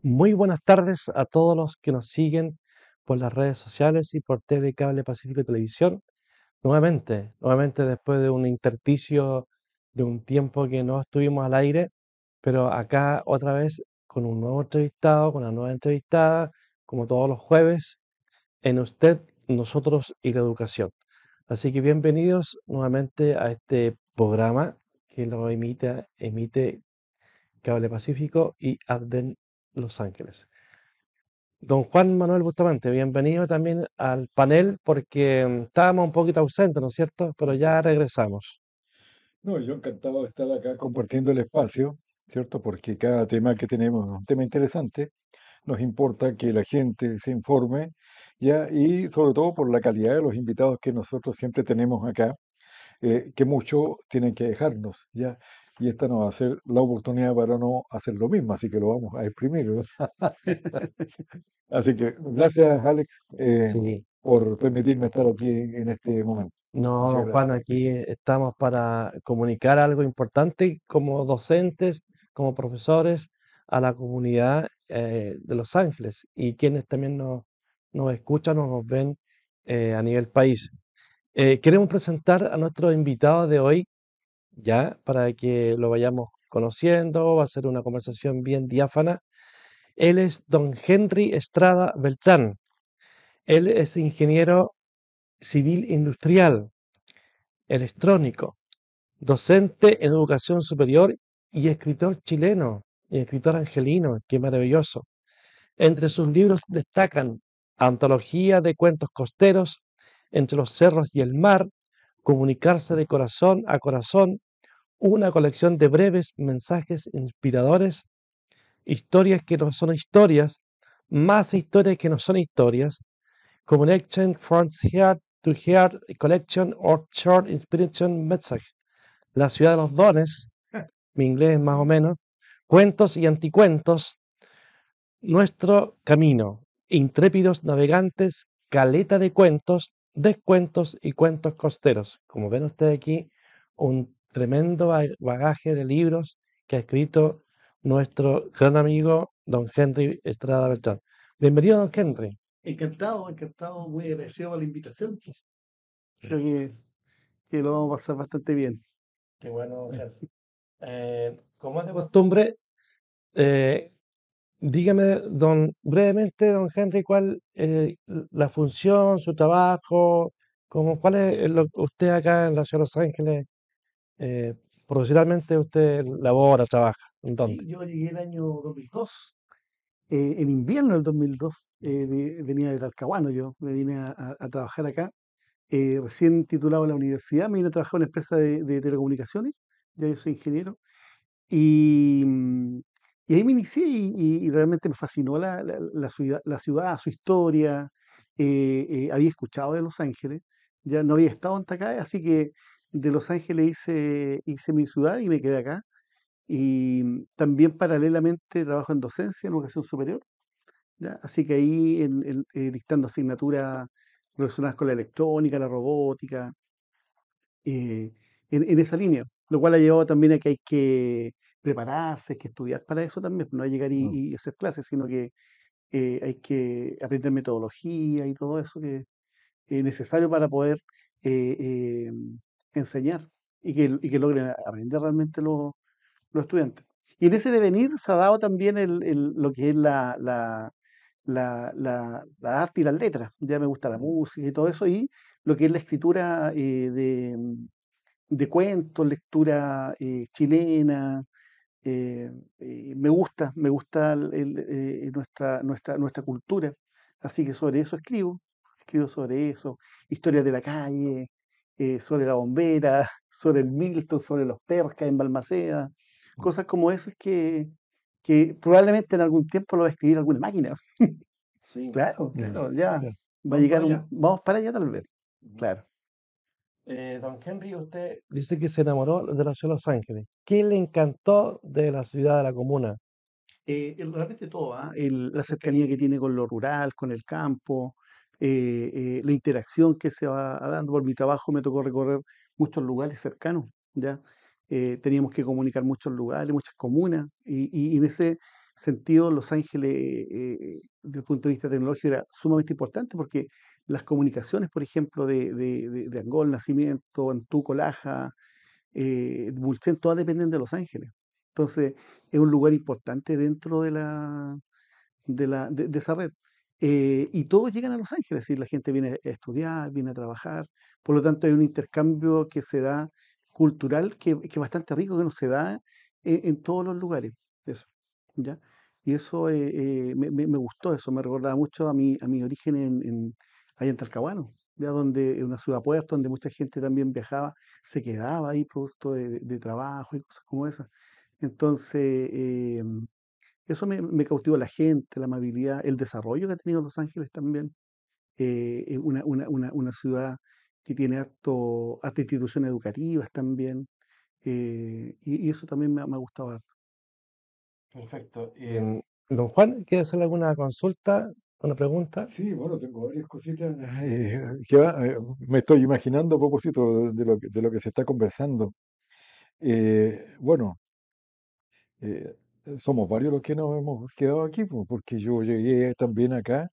Muy buenas tardes a todos los que nos siguen por las redes sociales y por TV Cable Pacífico Televisión. Nuevamente después de un intersticio de un tiempo que no estuvimos al aire, pero acá otra vez con un nuevo entrevistado, con una nueva entrevistada, como todos los jueves, en Usted, Nosotros y la Educación. Así que bienvenidos nuevamente a este programa que lo emite Cable Pacífico y Adven Los Ángeles. Don Juan Manuel Bustamante, bienvenido también al panel porque estábamos un poquito ausentes, ¿no es cierto? Pero Así ya es. regresamos. No, yo encantado de estar acá compartiendo el espacio, ¿cierto? Porque cada tema que tenemos es un tema interesante. Nos importa que la gente se informe, ya, y sobre todo por la calidad de los invitados que nosotros siempre tenemos acá, que mucho tienen que dejarnos, ya. Y esta nos va a ser la oportunidad para no hacer lo mismo, así que lo vamos a exprimir, ¿no? Así que gracias, Alex, Sí, por permitirme estar aquí en este momento. no, Muchas don Juan, gracias. aquí estamos para comunicar algo importante como docentes, como profesores a la comunidad de Los Ángeles y quienes también nos escuchan o nos ven a nivel país. Queremos presentar a nuestro invitado de hoy, ya, para que lo vayamos conociendo, va a ser una conversación bien diáfana. Él es don Henry Estrada Beltrán. Él es ingeniero civil industrial, electrónico, docente en educación superior y escritor chileno, y escritor angelino, qué maravilloso. Entre sus libros destacan Antología de cuentos costeros, Entre los cerros y el mar, Comunicarse de corazón a corazón, una colección de breves mensajes inspiradores, historias que no son historias, más historias que no son historias, Connection from Heart to Heart Collection or Short Inspiration Message, La ciudad de los dones, mi inglés más o menos, cuentos y anticuentos, Nuestro camino, intrépidos navegantes, caleta de cuentos, descuentos y cuentos costeros. Como ven ustedes aquí, un tremendo bagaje de libros que ha escrito nuestro gran amigo don Henry Estrada Beltrán. Bienvenido, don Henry. Encantado, encantado, muy agradecido por la invitación. Creo que lo vamos a pasar bastante bien. Qué bueno, don Henry. Como es de costumbre, eh, dígame, brevemente, don Henry, cuál la función, su trabajo, cuál es usted acá en la ciudad de Los Ángeles, eh, profesionalmente usted labora, trabaja, ¿en dónde? Sí, yo llegué el año 2002, en invierno del 2002, venía de Talcahuano, yo me vine a trabajar acá, recién titulado en la universidad, me vine a trabajar en una empresa de telecomunicaciones, ya yo soy ingeniero, y, y ahí me inicié y realmente me fascinó la ciudad, su historia. Había escuchado de Los Ángeles, ya no había estado en Tacay, así que de Los Ángeles hice mi ciudad y me quedé acá. Y también paralelamente trabajo en docencia, en educación superior, ¿ya? Así que ahí dictando asignaturas relacionadas con la electrónica, la robótica, eh, en esa línea, lo cual ha llevado también a que hay que prepararse, hay que estudiar para eso también, no es llegar Mm. y hacer clases, sino que hay que aprender metodología y todo eso que es necesario para poder eh, eh, enseñar y que logren aprender realmente los estudiantes. Y en ese devenir se ha dado también lo que es la arte y las letras. Ya me gusta la música y todo eso, y lo que es la escritura de cuentos, lectura chilena. Me gusta nuestra cultura. Así que sobre eso escribo sobre eso, historias de la calle, sobre la bombera, sobre el Milton, sobre los Percas en Balmaceda, cosas como esas que probablemente en algún tiempo lo va a escribir alguna máquina. Sí, Claro, Mm. claro, ya claro. va a Vamos llegar para allá. vamos para allá tal vez, Ujú. claro. Don Henry, usted dice que se enamoró de la ciudad de Los Ángeles. ¿Qué le encantó de la ciudad, de la comuna? Realmente todo, ¿ah? La cercanía que tiene con lo rural, con el campo, la interacción que se va dando. Por mi trabajo me tocó recorrer muchos lugares cercanos, ¿ya? Teníamos que comunicar muchos lugares, muchas comunas, y en ese sentido, Los Ángeles, desde el punto de vista tecnológico, era sumamente importante porque las comunicaciones, por ejemplo, de Angol, Nacimiento, Antuco, Laja, Mulsen, todas dependen de Los Ángeles. Entonces, es un lugar importante dentro de esa red. Y todos llegan a Los Ángeles, y la gente viene a estudiar, viene a trabajar. Por lo tanto, hay un intercambio que se da cultural que es bastante rico, que no se da en todos los lugares. Eso, ¿ya? Y eso me gustó, eso me recordaba mucho a mi origen allá en Talcahuano, ya donde es una ciudad puerto, donde mucha gente también viajaba, se quedaba ahí producto de trabajo y cosas como esas. Entonces, eso me cautivó, la gente, la amabilidad, el desarrollo que ha tenido Los Ángeles también. Es una ciudad que tiene hartas instituciones educativas también. Y eso también me ha gustado harto. Perfecto. Don Juan, ¿quiere hacerle alguna consulta, una pregunta? Sí, bueno, tengo varias cositas me estoy imaginando a propósito de lo que se está conversando. Bueno, eh, somos varios los que nos hemos quedado aquí, pues, porque yo llegué también acá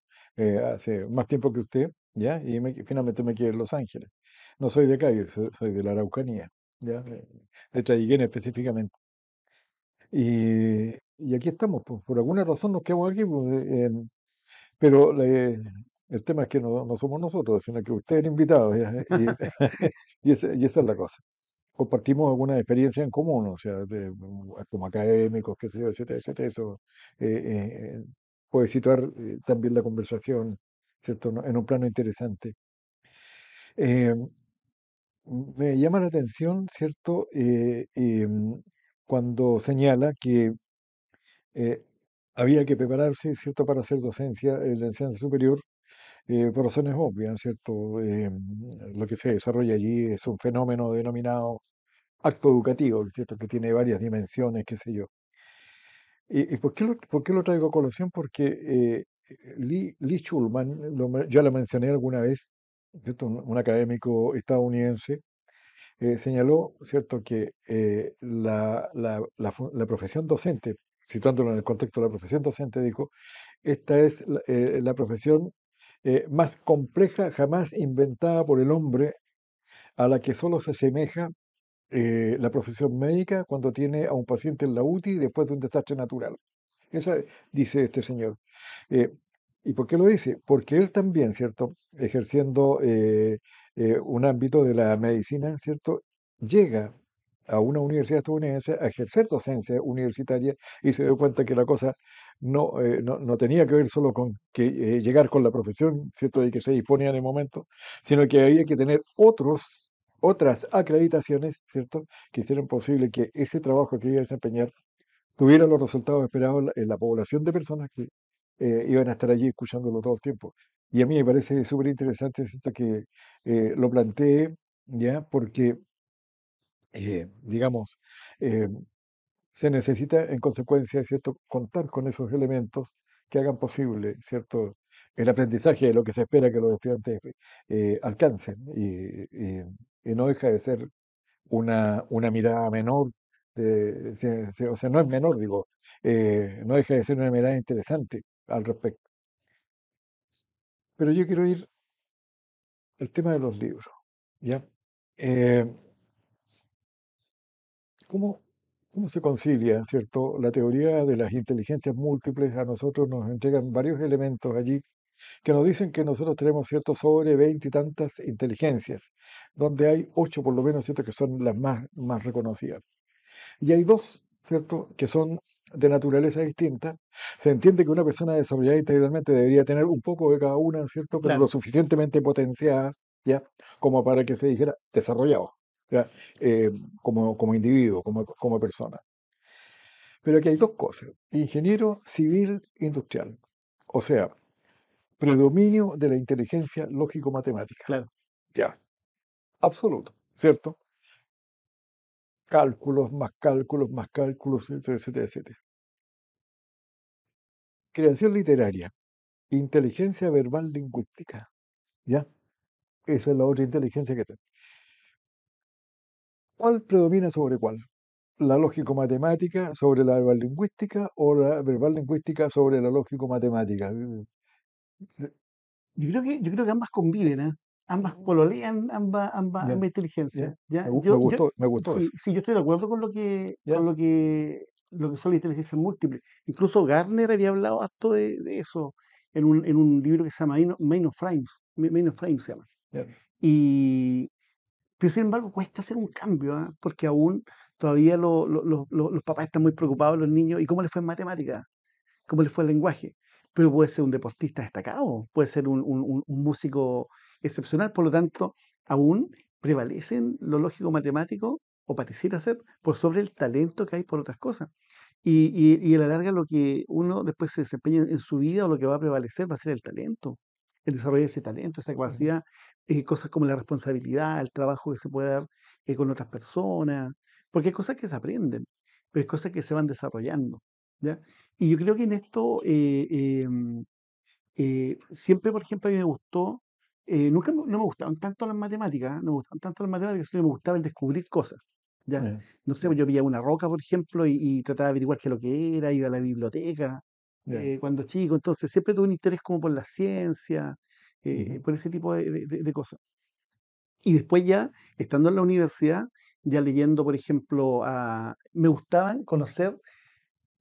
hace más tiempo que usted, ¿ya? Y finalmente me quedé en Los Ángeles. No soy de acá, yo soy de la Araucanía, ¿ya? De Traiguén específicamente. Y aquí estamos, pues, por alguna razón nos quedamos aquí, pues, pero el tema es que no somos nosotros, sino que ustedes han invitado, ¿ya? Y esa es la cosa. Compartimos alguna experiencia en común, o sea, como académicos, qué sé yo, etcétera, etcétera. Eso puede situar también la conversación, ¿cierto? En un plano interesante. Eh, Me llama la atención, ¿cierto? Cuando señala que eh, había que prepararse, ¿cierto?, para hacer docencia en la enseñanza superior, por razones obvias, ¿cierto? Lo que se desarrolla allí es un fenómeno denominado acto educativo, ¿cierto?, que tiene varias dimensiones, qué sé yo. ¿Y por qué lo traigo a colación? Porque Lee Schulman, ya lo mencioné alguna vez, ¿cierto?, un académico estadounidense, señaló, ¿cierto?, que la profesión docente, situándolo en el contexto de la profesión docente, dijo, esta es la profesión más compleja jamás inventada por el hombre, a la que solo se asemeja la profesión médica cuando tiene a un paciente en la UTI después de un desastre natural. Eso dice este señor. Eh, ¿Y por qué lo dice? Porque él también, ¿cierto? Ejerciendo un ámbito de la medicina, ¿cierto? Llega a una universidad estadounidense a ejercer docencia universitaria y se dio cuenta que la cosa no tenía que ver solo con que llegar con la profesión, ¿cierto? De que se disponía en el momento, sino que había que tener otras acreditaciones, ¿cierto? Que hicieran posible que ese trabajo que iba a desempeñar tuviera los resultados esperados en la población de personas que iban a estar allí escuchándolo todo el tiempo. Y a mí me parece súper interesante esto que lo planteé, ¿ya? Porque, digamos, eh, se necesita en consecuencia, ¿cierto?, contar con esos elementos que hagan posible, ¿cierto?, el aprendizaje de lo que se espera que los estudiantes alcancen. Y no deja de ser una mirada menor, o sea, no es menor, digo, no deja de ser una mirada interesante al respecto. Pero yo quiero ir al tema de los libros, ¿ya? Eh, ¿cómo, cómo se concilia, cierto? La teoría de las inteligencias múltiples a nosotros nos entregan varios elementos allí que nos dicen que nosotros tenemos, cierto, sobre 20 y tantas inteligencias, donde hay 8 por lo menos, cierto, que son las más reconocidas. Y hay dos, ¿cierto?, que son de naturaleza distinta. Se entiende que una persona desarrollada integralmente debería tener un poco de cada una, ¿cierto?, pero lo Claro, suficientemente potenciadas, ¿ya?, como para que se dijera desarrollado, ¿ya?, Eh, como individuo, como persona. Pero aquí hay dos cosas. Ingeniero civil industrial. O sea, predominio de la inteligencia lógico-matemática. claro. Ya, absoluto, ¿cierto? Más cálculos, etcétera, etcétera, etcétera. Creación literaria, inteligencia verbal lingüística, ¿ya? Esa es la otra inteligencia que tenemos. ¿Cuál predomina sobre cuál? la lógico-matemática sobre la verbal lingüística o la verbal lingüística sobre la lógico-matemática. Yo creo que ambas conviven, ¿eh? Ambas pololean, ambas, ambas, Ya, ambas ya. inteligencias, ¿ya? Me gustó Sí, eso. sí, yo estoy de acuerdo con lo que, Ya, son las inteligencias múltiples. Incluso Gardner había hablado harto de eso en un libro que se llama Main of Frames, Main of Frames se llama. ya. Y, pero sin embargo cuesta hacer un cambio, ¿ah? Porque aún todavía los papás están muy preocupados, los niños, ¿y cómo les fue en matemáticas? ¿Cómo les fue el lenguaje? Pero puede ser un deportista destacado, puede ser un músico excepcional, por lo tanto, aún prevalecen lo lógico matemático, o pareciera ser, por sobre el talento que hay por otras cosas. Y a la larga lo que uno después se desempeña en su vida o lo que va a prevalecer va a ser el talento, el desarrollo de ese talento, esa Ujú. capacidad, cosas como la responsabilidad, el trabajo que se puede dar con otras personas, porque hay cosas que se aprenden, pero hay cosas que se van desarrollando, ¿ya? Y yo creo que en esto siempre, por ejemplo, a mí me gustó, nunca no me gustaban tanto las matemáticas, no me gustaban tanto las matemáticas, sino que me gustaba el descubrir cosas, ¿ya? Ya, No sé, ya, pues yo pillaba una roca, por ejemplo, y trataba de averiguar qué es lo que era, iba a la biblioteca ya. cuando chico, entonces siempre tuve un interés como por la ciencia, Ujú. por ese tipo de cosas. Y después ya, estando en la universidad, ya leyendo, por ejemplo, me gustaban conocer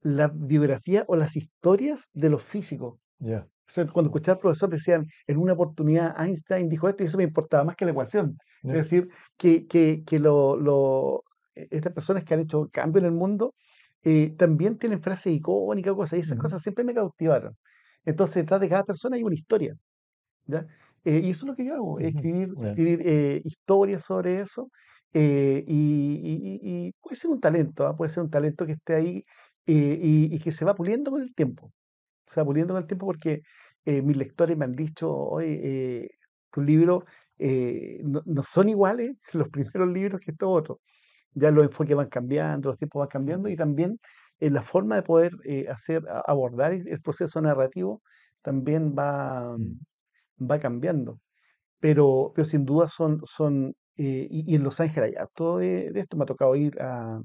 la biografía o las historias de los físicos. Ya. O sea, cuando escuchaba al profesor decían, en una oportunidad Einstein dijo esto y eso me importaba más que la ecuación. Ya. Es decir, que estas personas que han hecho cambio en el mundo también tienen frases icónicas o cosas, y esas Ujú. cosas siempre me cautivaron. Entonces, detrás de cada persona hay una historia, ¿ya? Y eso es lo que yo hago, Ujú. escribir, Ya. escribir historias sobre eso. Y puede ser un talento, ¿ah? Puede ser un talento que esté ahí y que se va puliendo con el tiempo. Se va puliendo con el tiempo porque mis lectores me han dicho, oye, tus libros no son iguales los primeros libros que estos otros. Ya los enfoques van cambiando, los tiempos van cambiando y también la forma de poder abordar el proceso narrativo también Mm. va cambiando. Pero sin duda y en Los Ángeles hay harto de esto. Me ha tocado ir a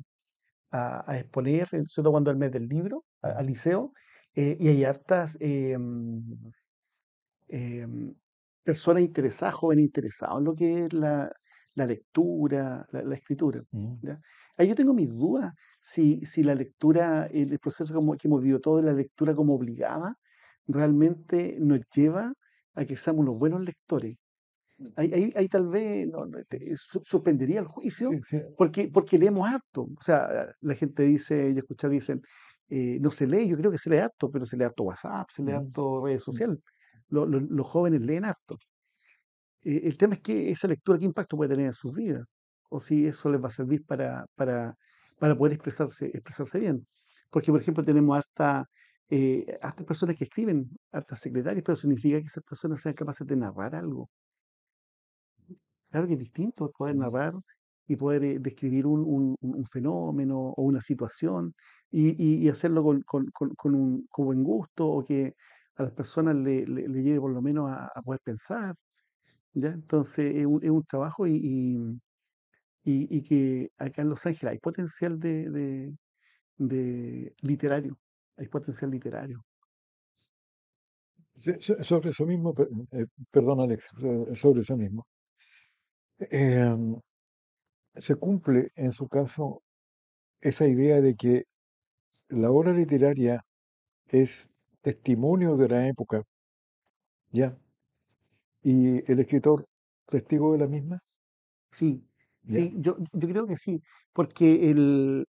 exponer, sobre todo cuando es el mes del libro, al Ujú. liceo, y hay hartas em, personas interesadas, jóvenes interesados en lo que es la lectura, la escritura, Ujú. ¿ya? Ahí yo tengo mis dudas si la lectura, el proceso que hemos vivido todo, de la lectura como obligada, realmente nos lleva a que seamos unos buenos lectores. Ahí tal vez suspendería el juicio Sí, sí. porque leemos harto. O sea, la gente dice, yo he escuchado que dicen, no se lee, yo creo que se lee harto, pero se lee harto WhatsApp, se lee Ujú. harto redes Mm. sociales. Los jóvenes leen harto. El tema es que esa lectura, ¿qué impacto puede tener en sus vidas? O si eso les va a servir para poder expresarse bien. Porque, por ejemplo, tenemos hartas personas que escriben, hartas secretarias, pero significa que esas personas sean capaces de narrar algo. Claro que es distinto poder Ujú. narrar y poder describir un fenómeno o una situación y hacerlo con buen gusto o que a las personas le lleve por lo menos a poder pensar, ¿ya? Entonces es un trabajo y que acá en Los Ángeles hay potencial de literario, hay potencial literario. Sí, sobre eso mismo, perdón, Alex, sobre eso mismo. Em, Se cumple en su caso esa idea de que la obra literaria es testimonio de la época, ¿ya? Y el escritor, testigo de la misma, Sí, ¿ya? sí, yo creo que sí, porque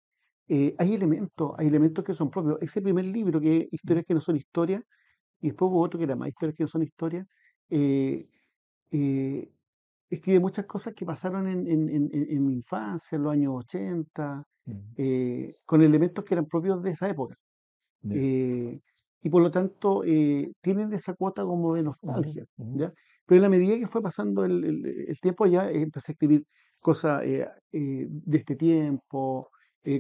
hay elementos que son propios. Ese primer libro, que es Mm. Historias que no son historias, y después hubo otro que era más Historias que no son historias, eh, eh, escribe muchas cosas que pasaron en mi infancia, en los años 80, Mm. con elementos que eran propios de esa época. Ya. eh, y por lo tanto tienen esa cuota como de Ujú, nostalgia, ujú. ¿ya? Pero en la medida que fue pasando el tiempo ya empecé a escribir cosas de este tiempo,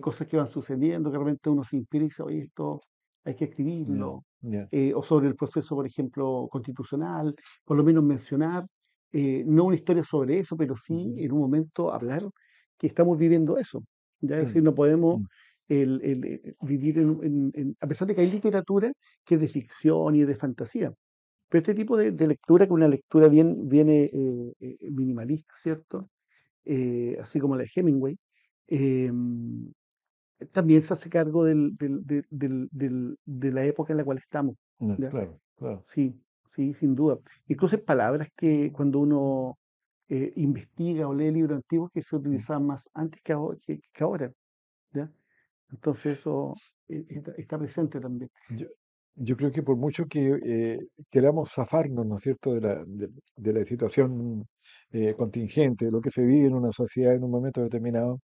cosas que van sucediendo, que de repente uno se inspira y dice, oye, esto hay que Ya, escribirlo, ya. o sobre el proceso, por ejemplo, constitucional, por lo menos mencionar, no una historia sobre eso, pero sí Ujú. en un momento hablar que estamos viviendo eso. ¿ya? Es decir, Mm, no podemos mm, vivir a pesar de que hay literatura que es de ficción y de fantasía, pero este tipo de lectura, que es una lectura minimalista, ¿cierto? Así como la de Hemingway, em, también se hace cargo de la época en la cual estamos, ¿ya? claro, claro. Sí, sí, sin duda. Incluso hay palabras que cuando uno investiga o lee libros antiguos que se Mm. utilizaban más antes que ahora, ¿ya? Entonces eso está presente también. Yo, yo creo que por mucho que queramos zafarnos, ¿no es cierto?, de la situación contingente, de lo que se vive en una sociedad en un momento determinado,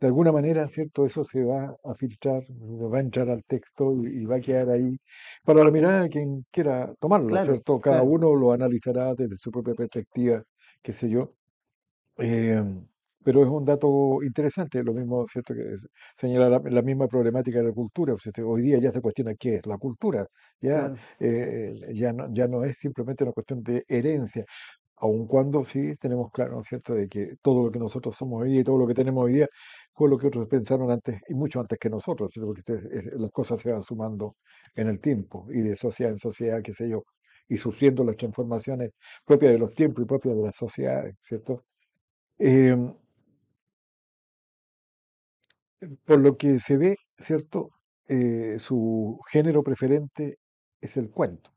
de alguna manera, ¿cierto? Eso se va a filtrar, va a entrar al texto y va a quedar ahí para la mirada de quien quiera tomarlo, Claro, ¿cierto? Cada claro, uno lo analizará desde su propia perspectiva, qué sé yo. Eh, pero es un dato interesante, lo mismo, ¿cierto? Que señala la misma problemática de la cultura. O sea, hoy día ya se cuestiona qué es la cultura. Ya, claro. ya no es simplemente una cuestión de herencia, aun cuando sí tenemos claro, ¿no es cierto?, de que todo lo que nosotros somos hoy día y todo lo que tenemos hoy día fue lo que otros pensaron antes y mucho antes que nosotros, ¿cierto? Porque las cosas se van sumando en el tiempo y de sociedad en sociedad, qué sé yo, y sufriendo las transformaciones propias de los tiempos y propias de las sociedades, ¿cierto? Em, por lo que se ve, ¿cierto? Su género preferente es el cuento.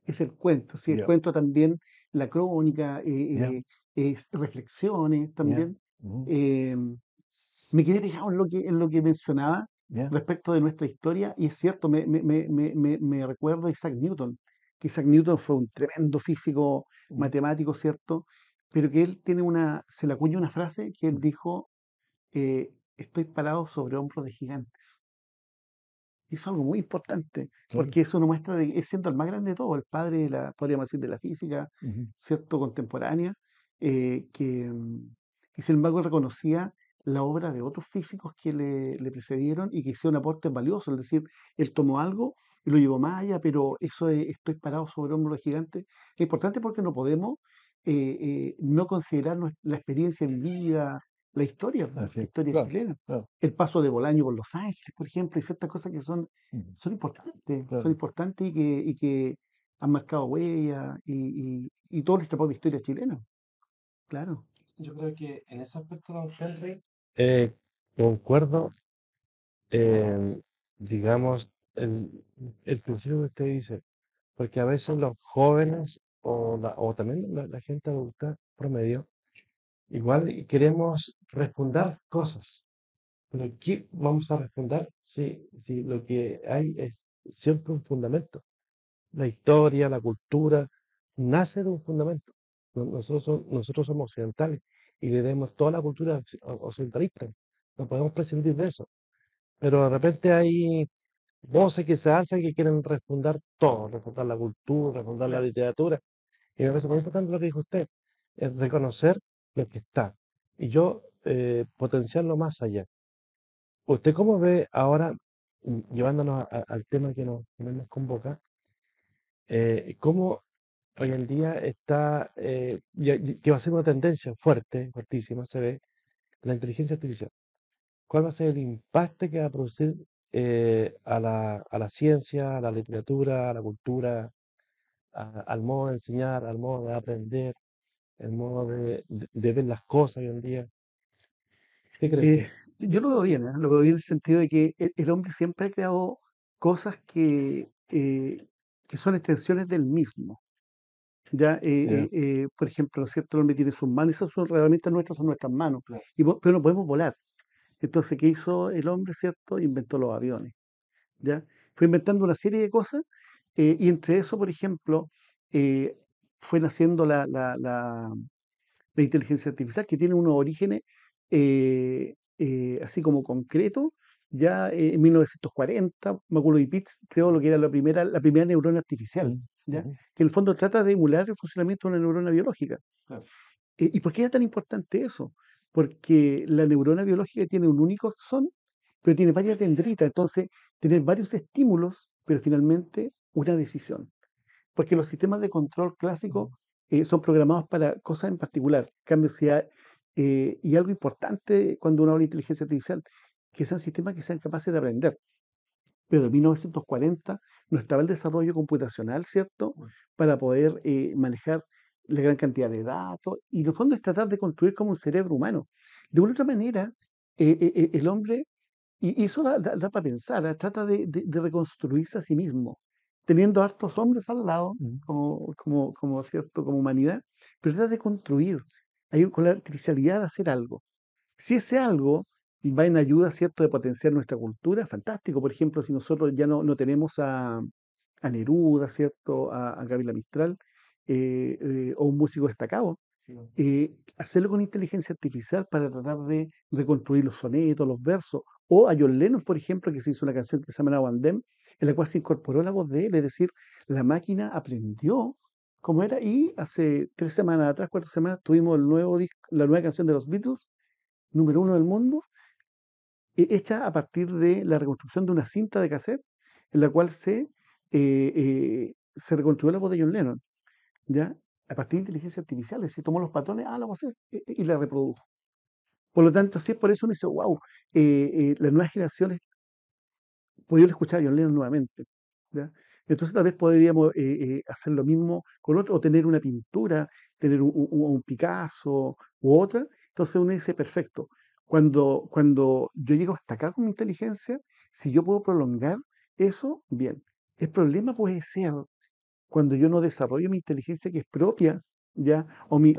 Es el cuento, sí, el Ya, cuento también, la crónica, ya, es reflexiones ya, también. ujú, Eh, Me quedé pegado en lo que mencionaba ya, respecto de nuestra historia, y es cierto, me recuerdo a Isaac Newton, que Isaac Newton fue un tremendo físico mm, matemático, ¿cierto? Pero que él se le acuña una frase que él mm, dijo, estoy parado sobre hombros de gigantes. Y eso es algo muy importante, claro, porque eso nos muestra de él siendo el más grande de todos, el padre de la, podríamos decir, de la física, ujú, ¿cierto? Contemporánea, que sin embargo reconocía la obra de otros físicos que le precedieron y que hicieron aportes valiosos. Es decir, él tomó algo y lo llevó más allá, pero eso de estoy parado sobre hombros de gigantes es importante porque no podemos no considerar la experiencia vivida, así la es, historia claro, chilena, claro, el paso de Bolaño por Los Ángeles, por ejemplo, y ciertas cosas que ujú, son claro. importantes y que han marcado huella y toda nuestra propia historia chilena. Claro. Yo creo que en ese aspecto, don Henry, eh, concuerdo, eh, digamos, el principio que usted dice, porque a veces los jóvenes o también la gente adulta promedio, igual queremos refundar cosas, pero ¿qué vamos a refundar si lo que hay es siempre un fundamento? La historia, la cultura, nace de un fundamento. Nosotros somos occidentales y le demos toda la cultura occidentalista. No podemos prescindir de eso. Pero de repente hay voces que se alzan que quieren refundar todo, refundar la cultura, refundar la literatura. Y me parece muy importante lo que dijo usted, es reconocer lo que está. Y yo potenciarlo más allá. ¿Usted cómo ve ahora, llevándonos al tema que nos convoca, cómo hoy en día está, que va a ser una tendencia fuerte, fuertísima, se ve, la inteligencia artificial? ¿Cuál va a ser el impacto que va a producir a la ciencia, a la literatura, a la cultura, al modo de enseñar, al modo de aprender, el modo de ver las cosas hoy en día? ¿Qué cree Eh, usted? yo lo veo bien, ¿eh? Lo veo bien en el sentido de que el hombre siempre ha creado cosas que son extensiones del mismo. Ya, Ya, por ejemplo, ¿no es cierto? El hombre tiene sus manos, esas son realmente nuestras, son nuestras manos, Claro. pero no podemos volar. Entonces, ¿qué hizo el hombre, cierto? Inventó los aviones. ¿Ya? Fue inventando una serie de cosas, y entre eso, por ejemplo, eh, fue naciendo la inteligencia artificial, que tiene unos orígenes así como concretos. Ya en 1940, Macaulay Pitts creó lo que era la primera neurona artificial, mm, ¿ya? ujú, Que en el fondo trata de emular el funcionamiento de una neurona biológica. Claro. ¿Y por qué era tan importante eso? Porque la neurona biológica tiene un único axón, pero tiene varias dendritas, entonces tiene varios estímulos, pero finalmente una decisión. Porque los sistemas de control clásicos son programados para cosas en particular. En cambio, y algo importante cuando uno habla de inteligencia artificial, que sean sistemas que sean capaces de aprender. Pero en 1940 no estaba el desarrollo computacional, ¿cierto? Para poder manejar la gran cantidad de datos. Y en el fondo es tratar de construir como un cerebro humano. De una u otra manera, el hombre, y eso da para pensar, trata de reconstruirse a sí mismo, teniendo hartos hombres al lado, como, ¿cierto? Como humanidad, pero trata de construir, con la artificialidad de hacer algo. Si ese algo va en ayuda, ¿cierto?, de potenciar nuestra cultura, fantástico. Por ejemplo, si nosotros ya no tenemos a Neruda, ¿cierto?, a Gabriela Mistral, o un músico destacado, hacerlo con inteligencia artificial para tratar de reconstruir los sonetos, los versos, o a John Lennon, por ejemplo, que se hizo una canción que se llama Now and Then, en la cual se incorporó la voz de él, es decir, la máquina aprendió cómo era, y hace 3 semanas atrás, 4 semanas, tuvimos la nueva canción de los Beatles, número uno del mundo, hecha a partir de la reconstrucción de una cinta de cassette en la cual se reconstruyó la voz de John Lennon, ¿ya? A partir de inteligencia artificial, es decir, tomó los patrones, la voz y la reprodujo. Por lo tanto, sí es por eso uno dice, wow, las nuevas generaciones pudieron escuchar a John Lennon nuevamente, ¿ya? Entonces tal vez podríamos hacer lo mismo con otro, o tener una pintura, tener un Picasso u otra. Entonces uno dice, perfecto, cuando yo llego hasta acá con mi inteligencia, si yo puedo prolongar eso, bien. El problema puede ser cuando yo no desarrollo mi inteligencia que es propia, ¿ya? O mi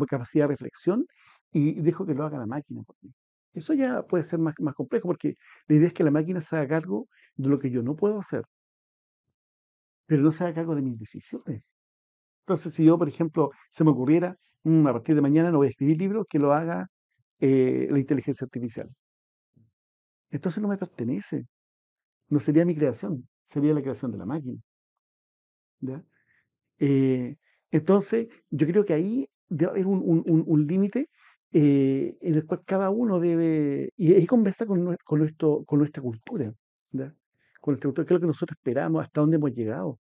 capacidad de reflexión y dejo que lo haga la máquina por mí. Eso ya puede ser más complejo porque la idea es que la máquina se haga cargo de lo que yo no puedo hacer, pero no se haga cargo de mis decisiones. Entonces, si yo, por ejemplo, se me ocurriera, a partir de mañana no voy a escribir libros, que lo haga la inteligencia artificial. Entonces no me pertenece, no sería mi creación, sería la creación de la máquina, ¿ya? Eh, entonces, yo creo que ahí debe haber un límite en el cual cada uno debe, y ahí conversa con nuestra cultura, ¿ya? Con nuestra cultura, qué es lo que nosotros esperamos, hasta dónde hemos llegado,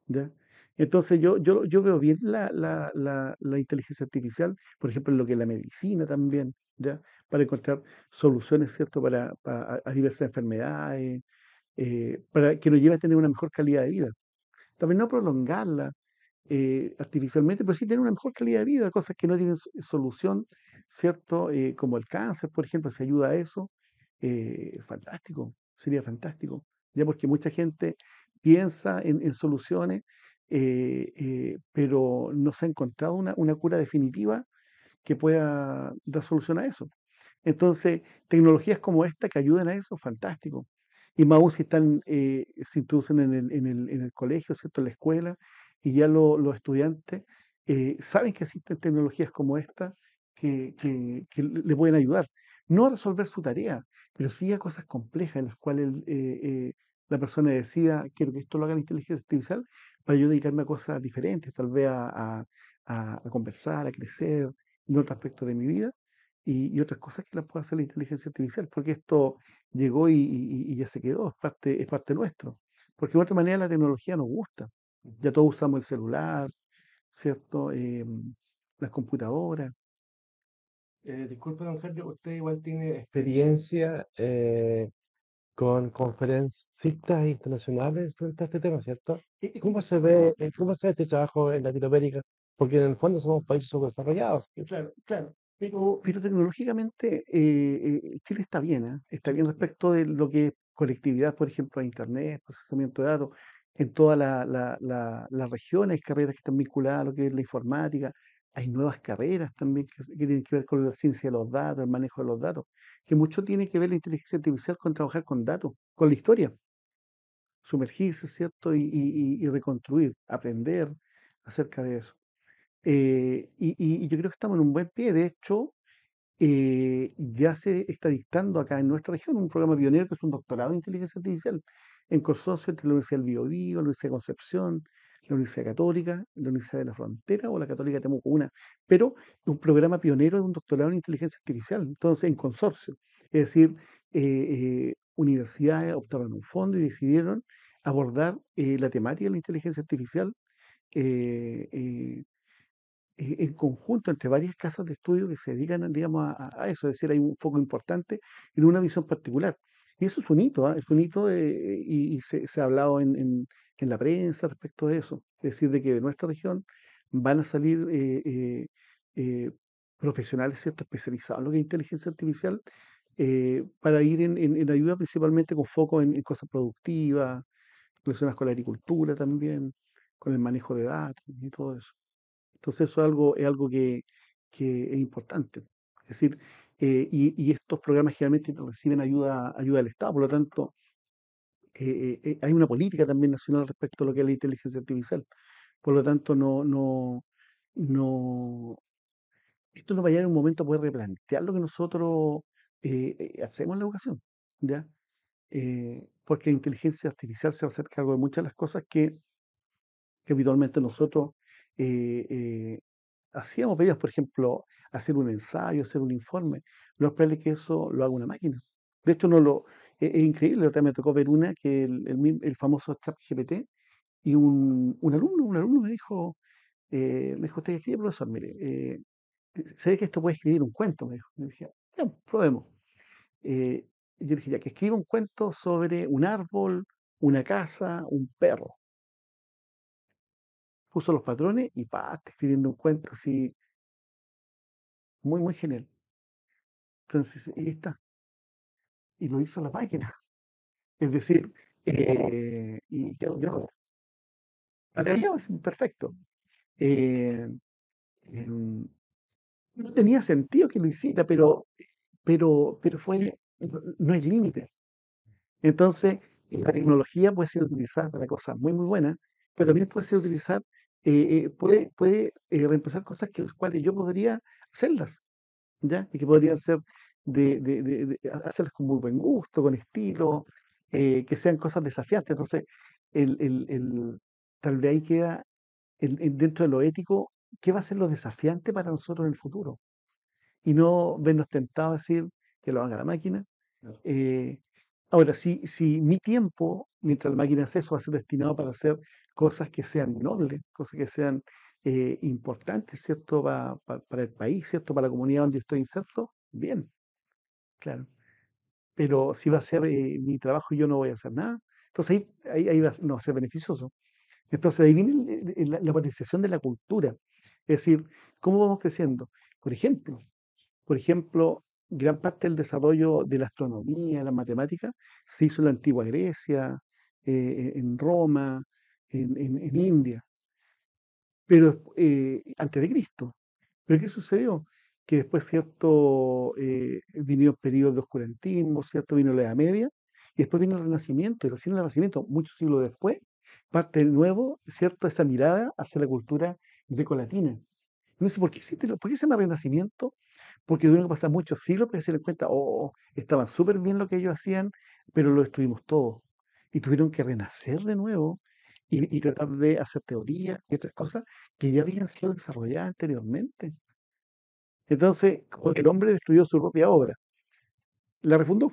¿ya? Entonces, yo veo bien la inteligencia artificial, por ejemplo, en lo que es la medicina también, ¿ya? Para encontrar soluciones, ¿cierto? A diversas enfermedades, para que nos lleve a tener una mejor calidad de vida. También no prolongarla artificialmente, pero sí tener una mejor calidad de vida, cosas que no tienen solución, ¿cierto? Como el cáncer, por ejemplo, si ayuda a eso, fantástico, sería fantástico, ya porque mucha gente piensa en soluciones, pero no se ha encontrado una cura definitiva que pueda dar solución a eso. Entonces, tecnologías como esta que ayuden a eso, fantástico. Y más aún si se introducen en el colegio, ¿cierto? En la escuela, y ya los estudiantes saben que existen tecnologías como esta que le pueden ayudar. No a resolver su tarea, pero sí a cosas complejas en las cuales la persona decida, quiero que esto lo haga la inteligencia artificial para yo dedicarme a cosas diferentes, tal vez a conversar, a crecer en otro aspecto de mi vida y otras cosas que las puede hacer la inteligencia artificial, porque esto llegó y ya se quedó, es parte nuestro. Porque de otra manera la tecnología nos gusta. Ya todos usamos el celular, ¿cierto? Las computadoras. Disculpe, don Sergio, usted igual tiene experiencia con conferencistas internacionales frente a este tema, ¿cierto? ¿Cómo se ve este trabajo en Latinoamérica? Porque en el fondo somos países subdesarrollados. Claro, claro. Pero tecnológicamente Chile está bien, ¿eh? Está bien respecto de lo que es conectividad, por ejemplo, a Internet, procesamiento de datos. En todas las regiones hay carreras que están vinculadas a lo que es la informática. Hay nuevas carreras también que tienen que ver con la ciencia de los datos, el manejo de los datos, que mucho tiene que ver la inteligencia artificial con trabajar con datos, con la historia, sumergirse, ¿cierto? Y reconstruir, aprender acerca de eso. Y yo creo que estamos en un buen pie. De hecho, ya se está dictando acá en nuestra región un programa pionero que es un doctorado en inteligencia artificial en consorcio entre la Universidad del Biobío, la Universidad de Concepción, la Universidad Católica, la Universidad de la Frontera o la Católica de Temuco, una, pero un programa pionero de un doctorado en inteligencia artificial, entonces en consorcio. Es decir, universidades optaron un fondo y decidieron abordar la temática de la inteligencia artificial eh, eh, en conjunto entre varias casas de estudio que se dedican, digamos, a eso, es decir, hay un foco importante en una visión particular. Y eso es un hito, ¿ah? Es un hito y se ha hablado en la prensa respecto de eso. Es decir, de que de nuestra región van a salir eh, profesionales, ¿cierto?, especializados en lo que es inteligencia artificial para ir en ayuda principalmente con foco en cosas productivas, relacionadas con la agricultura también, con el manejo de datos y todo eso. Entonces eso es algo que es importante. Es decir, y estos programas generalmente reciben ayuda del Estado, por lo tanto, hay una política también nacional respecto a lo que es la inteligencia artificial. Por lo tanto, no, esto nos va a llevar en un momento a poder replantear lo que nosotros hacemos en la educación, ¿ya? Porque la inteligencia artificial se va a hacer cargo de muchas de las cosas que habitualmente nosotros eh, eh, hacíamos pedidos, por ejemplo, hacer un ensayo, hacer un informe. Lo más probable es que eso lo haga una máquina. De hecho, no lo, es increíble. Otra vez me tocó ver una que el famoso ChatGPT y un alumno me dijo, ¿usted qué escribe, profesor? Mire, ¿sabe que esto puede escribir un cuento? Me dijo. Y dije, ya, probemos. Eh, y yo dije, ya, que escriba un cuento sobre un árbol, una casa, un perro. Puso los patrones y pa, está escribiendo un cuento así, muy, muy genial. Entonces, ahí está. Y lo hizo la máquina. Es decir, y yo maravilloso, perfecto. Eh, em, no tenía sentido que lo hiciera, pero fue, no hay límite. Entonces, la tecnología puede ser utilizada para cosas muy, muy buenas, pero también puede ser utilizar, puede reemplazar cosas que las cuales yo podría hacerlas, ¿ya? Y que podrían ser hacerlas con muy buen gusto, con estilo, que sean cosas desafiantes. Entonces, tal vez ahí queda dentro de lo ético, ¿qué va a ser lo desafiante para nosotros en el futuro? Y no vernos tentados a decir que lo haga la máquina. Claro. Eh, ahora, si mi tiempo, mientras la máquina hace eso, va a ser destinado para hacer cosas que sean nobles, cosas que sean importantes, ¿cierto? Para el país, ¿cierto? Para la comunidad donde yo estoy inserto, bien, claro. Pero si va a ser mi trabajo y yo no voy a hacer nada, entonces ahí no va a ser beneficioso. Entonces ahí viene la potenciación de la cultura. Es decir, ¿cómo vamos creciendo? Por ejemplo, por ejemplo, gran parte del desarrollo de la astronomía, la matemática, se hizo en la antigua Grecia, en Roma, en India, pero antes de Cristo. ¿Pero qué sucedió? Que después, ¿cierto? Vinieron periodos de oscurantismo, ¿cierto? Vino la Edad Media, y después vino el Renacimiento, y recién el Renacimiento, muchos siglos después, parte de nuevo, ¿cierto? Esa mirada hacia la cultura grecolatina. No sé por qué, por qué se llama Renacimiento, porque tuvieron que pasar muchos siglos para que se den cuenta, oh, estaban súper bien lo que ellos hacían, pero lo destruimos todo. Y tuvieron que renacer de nuevo y tratar de hacer teorías y otras cosas que ya habían sido desarrolladas anteriormente. Entonces, como que el hombre destruyó su propia obra, la refundó.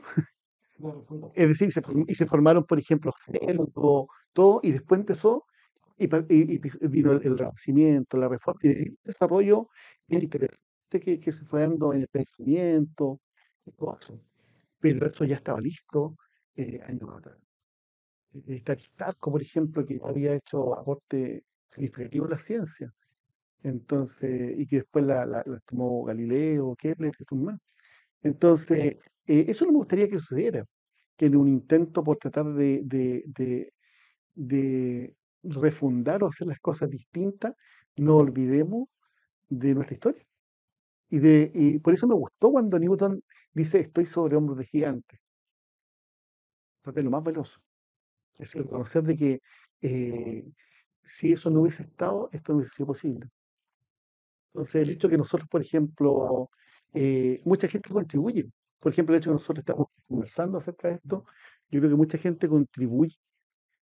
Claro, fondo. Es decir, y se formaron, por ejemplo, feudos, todo, y después empezó, y vino el Renacimiento, la Reforma, y el desarrollo bien interesante que se fue dando en el pensamiento, y todo eso. Pero eso ya estaba listo años atrás. Está Aristarco, por ejemplo, que había hecho aporte significativo a la ciencia. Entonces, y que después la tomó Galileo, Kepler, y otros más. Entonces, eso no me gustaría que sucediera, que en un intento por tratar de refundar o hacer las cosas distintas, no olvidemos de nuestra historia. Y por eso me gustó cuando Newton dice, estoy sobre hombros de gigantes, porque es lo más veloz. Es decir, reconocer de que eh, si eso no hubiese estado, esto no hubiese sido posible. Entonces, el hecho que nosotros, por ejemplo, mucha gente contribuye. Por ejemplo, el hecho que nosotros estamos conversando acerca de esto, yo creo que mucha gente contribuye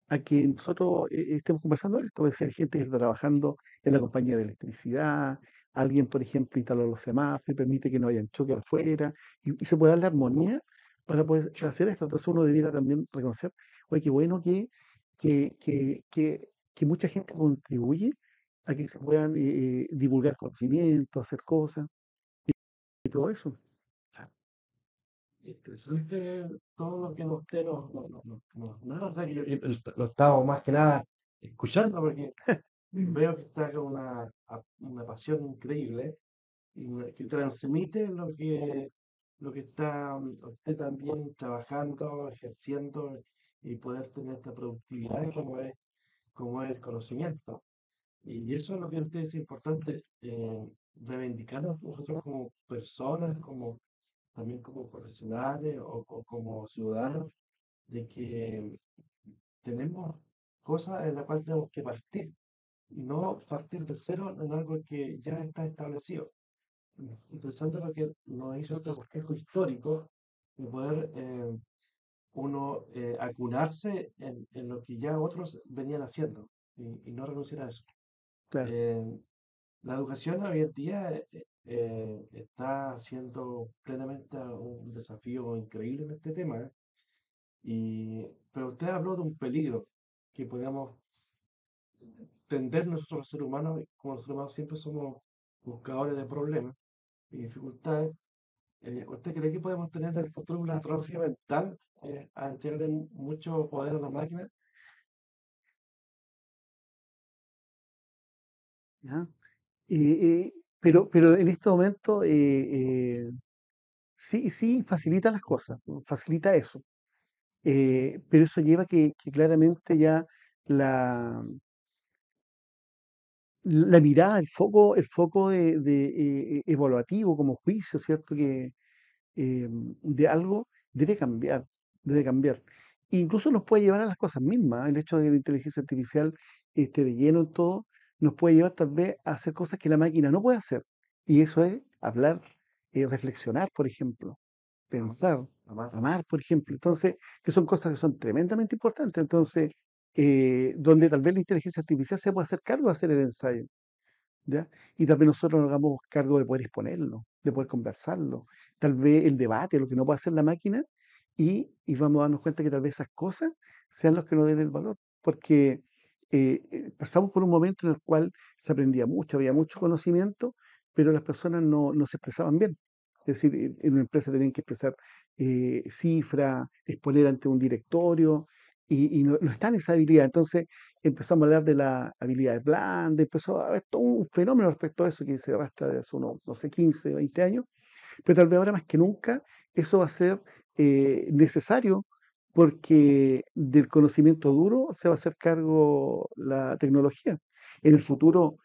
a que nosotros estemos conversando de esto. Puede ser gente que está trabajando en la compañía de electricidad, alguien, por ejemplo, instaló los semáforos y permite que no hayan choque afuera, y se puede dar la armonía para poder hacer esto. Entonces uno debiera también reconocer, oye, qué bueno que mucha gente contribuye a que se puedan divulgar conocimientos, hacer cosas y todo eso. Interesante todo lo que usted nos narra, o sea, que yo lo estaba más que nada escuchando porque veo que está con una pasión increíble y que transmite lo que está usted también trabajando, ejerciendo y poder tener esta productividad como es el conocimiento. Y eso es lo que usted es importante, reivindicarnos nosotros como personas, como también como profesionales o como ciudadanos, de que tenemos cosas en las cuales tenemos que partir, y no partir de cero en algo que ya está establecido. Y pensando en lo que nos hizo este bosquejo histórico, de poder uno acunarse en lo que ya otros venían haciendo y no renunciar a eso. Claro, Eh, la educación hoy en día está siendo plenamente un desafío increíble en este tema, ¿eh? Pero usted habló de un peligro que podemos tender nosotros los seres humanos, y como los seres humanos siempre somos buscadores de problemas y dificultades. ¿Usted cree que podemos tener en el futuro una atrofia mental al entregarle mucho poder a la máquina? ¿ya? Pero en este momento sí, sí facilita las cosas, ¿no? Facilita eso. Pero eso lleva que claramente ya la, la mirada, el foco evaluativo como juicio, ¿cierto? De algo debe cambiar, debe cambiar. Incluso nos puede llevar a las cosas mismas. El hecho de que la inteligencia artificial esté de lleno en todo, nos puede llevar tal vez a hacer cosas que la máquina no puede hacer. Y eso es hablar, reflexionar, por ejemplo, Amar, pensar, amar. amar, por ejemplo. Entonces, que son cosas que son tremendamente importantes. Entonces, donde tal vez la inteligencia artificial se puede hacer cargo de hacer el ensayo. ¿Ya? Y tal vez nosotros nos hagamos cargo de poder exponerlo, de poder conversarlo, tal vez el debate, lo que no puede hacer la máquina, y vamos a darnos cuenta que tal vez esas cosas sean los que nos den el valor, porque pasamos por un momento en el cual se aprendía mucho, había mucho conocimiento, pero las personas no se expresaban bien. Es decir, en una empresa tenían que expresar cifras, exponer ante un directorio, y no está en esa habilidad. Entonces, empezamos a hablar de las habilidades blandas, empezó a haber todo un fenómeno respecto a eso que se arrastra desde hace unos, no sé, 15, 20 años, pero tal vez ahora más que nunca eso va a ser necesario porque del conocimiento duro se va a hacer cargo la tecnología. En el futuro,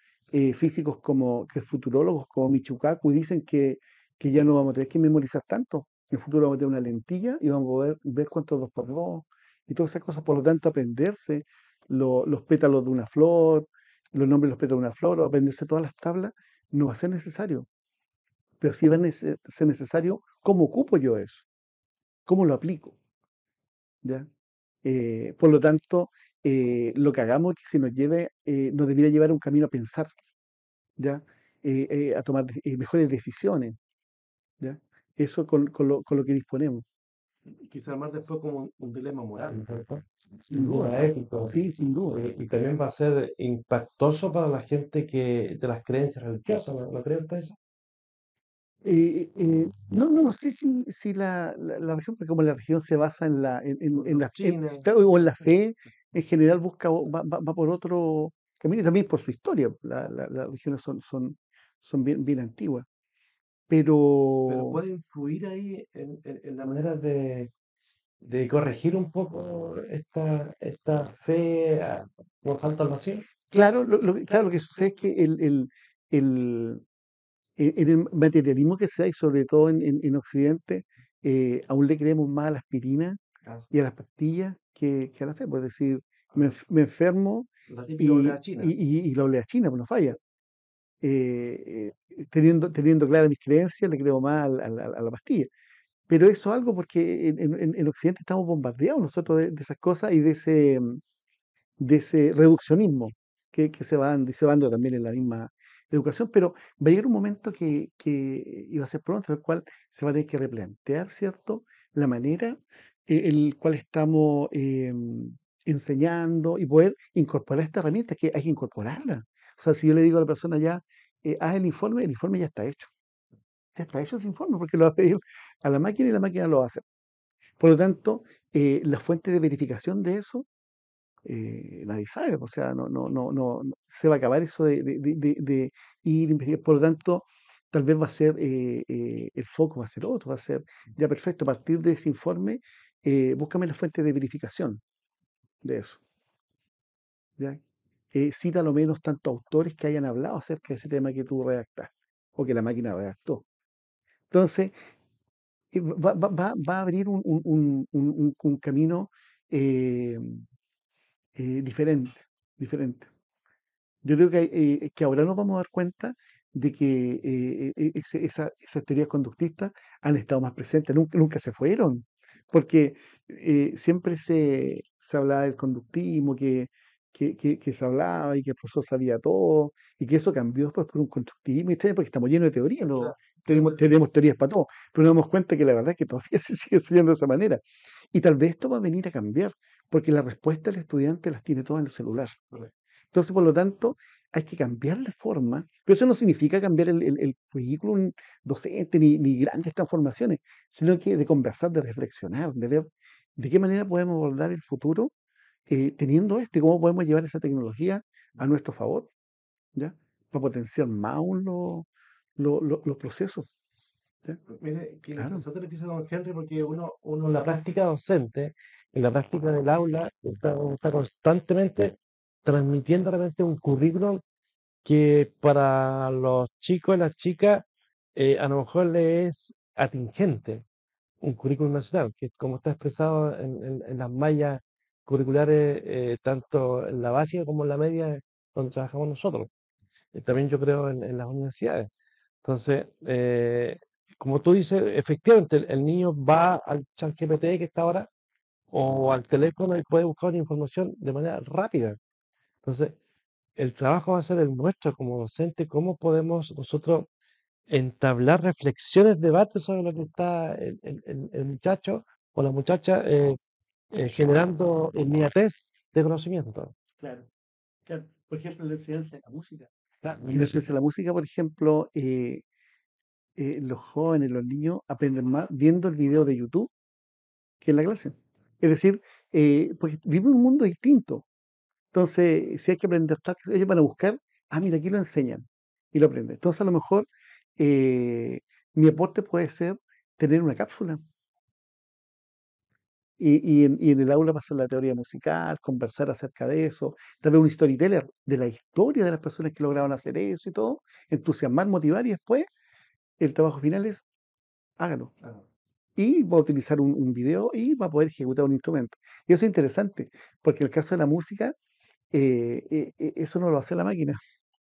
físicos como que futurólogos como Michikaku dicen que ya no vamos a tener que memorizar tanto. En el futuro vamos a tener una lentilla y vamos a poder ver cuántos dos por dos y todas esas cosas. Por lo tanto, aprenderse los pétalos de una flor, los nombres de los pétalos de una flor, o aprenderse todas las tablas, no va a ser necesario. Pero sí va a ser necesario cómo ocupo yo eso, cómo lo aplico, ¿ya? Por lo tanto, lo que hagamos que si nos lleve, nos debería llevar a un camino a pensar, ¿ya? A tomar mejores decisiones, ¿ya? Eso con lo que disponemos. Quizás más después como un dilema moral, ¿no es cierto? Sin duda, Ético. sí, sin duda. Y también va a ser impactoso para la gente que de las creencias religiosas, ¿no cree usted eso? No sé si la religión, porque como la religión se basa en en la, Doctrina, claro, o en la fe, en general va por otro camino y también por su historia. Las religiones son bien antiguas. pero Pero, puede influir ahí en la manera de corregir un poco esta fe por salto al vacío. claro, claro, lo que sucede es que el, en el materialismo que se da, y sobre todo en Occidente, aún le creemos más a la aspirina Ah, y a las pastillas que a la fe. Pues, es decir, me enfermo la típica oleada china. y la olea china, pues no falla. Teniendo claras mis creencias, le creo más a la pastilla. Pero eso es algo porque en Occidente estamos bombardeados nosotros de esas cosas y de ese reduccionismo que se va dando y se va dando también en la misma educación, pero va a llegar un momento que iba a ser pronto, en el cual se va a tener que replantear, ¿cierto?, la manera en el cual estamos enseñando y poder incorporar esta herramienta, que hay que incorporarla. O O sea, si yo le digo a la persona ya, haz el informe ya está hecho. Ya está hecho ese informe porque lo va a pedir a la máquina y la máquina lo va a hacer. Por lo tanto, la fuente de verificación de eso, nadie sabe. O sea, no, se va a acabar eso de ir a investigar. Por lo tanto, tal vez va a ser, el foco va a ser otro, va a ser, ya perfecto, a partir de ese informe, búscame la fuente de verificación de eso. ¿Ya? Cita a lo menos tantos autores que hayan hablado acerca de ese tema que tú redactaste o que la máquina redactó. Entonces, va a abrir un camino eh, diferente, diferente. Yo creo que ahora nos vamos a dar cuenta de que esas teorías conductistas han estado más presentes, nunca se fueron, porque siempre se hablaba del conductismo, que se hablaba y que el profesor sabía todo, y que eso cambió después por un constructivismo, ¿viste? Porque estamos llenos de teorías, Claro, tenemos teorías para todo, pero nos damos cuenta que la verdad es que todavía se sigue estudiando de esa manera. Y tal vez esto va a venir a cambiar, porque la respuesta del estudiante las tiene todas en el celular. correcto. Entonces, por lo tanto, hay que cambiar la forma, pero eso no significa cambiar el currículum docente ni grandes transformaciones, sino que de conversar, de reflexionar, de ver de qué manera podemos abordar el futuro teniendo esto y cómo podemos llevar esa tecnología a nuestro favor, ¿ya? Para potenciar más aún los procesos, ¿ya? Mire, qué Claro, interesante lo que dice don Henry, porque uno en la práctica docente, en la práctica del aula, está constantemente transmitiendo realmente un currículum que para los chicos y las chicas a lo mejor le es atingente, un currículum nacional, que es como está expresado en las mallas curriculares, tanto en la básica como en la media, donde trabajamos nosotros. También yo creo en las universidades. Entonces, como tú dices, efectivamente el niño va al ChatGPT que está ahora o al teléfono y puede buscar una información de manera rápida. Entonces, el trabajo va a ser el nuestro como docente, cómo podemos nosotros entablar reflexiones, debates sobre lo que está el muchacho o la muchacha generando inmediatez de conocimiento. claro, claro. Por ejemplo, la enseñanza de la música. Claro, En la enseñanza de la música, por ejemplo, los jóvenes, los niños aprenden más viendo el video de YouTube que en la clase. Es decir, porque viven un mundo distinto. Entonces, si hay que aprender tal, ellos van a buscar, mira, aquí lo enseñan y lo aprenden. Entonces, a lo mejor eh, mi aporte puede ser tener una cápsula y en el aula pasar la teoría musical, conversar acerca de eso, tal vez un storyteller de la historia de las personas que lograron hacer eso y todo, entusiasmar, motivar y después el trabajo final es hágalo. claro. Y va a utilizar un video y va a poder ejecutar un instrumento. Y eso es interesante, porque en el caso de la música, eso no lo hace la máquina,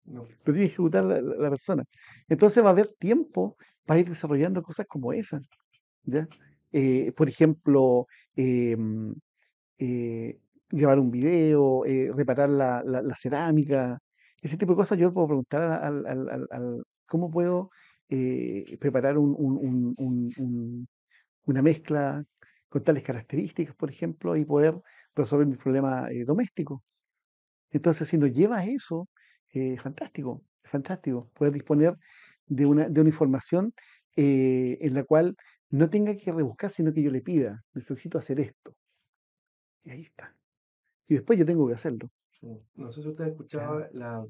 No. lo tiene que ejecutar la persona. Entonces va a haber tiempo para ir desarrollando cosas como esas, ¿ya? Por ejemplo, em, eh, grabar un video, reparar la cerámica, ese tipo de cosas. Yo le puedo preguntar cómo puedo preparar una mezcla con tales características, por ejemplo, y poder resolver mis problemas domésticos. Entonces, si nos lleva a eso, fantástico, fantástico, poder disponer de una información en la cual no tenga que rebuscar, sino que yo le pida, necesito hacer esto. Y ahí está. Y después yo tengo que hacerlo. Sí. No sé si usted ha escuchado Claro.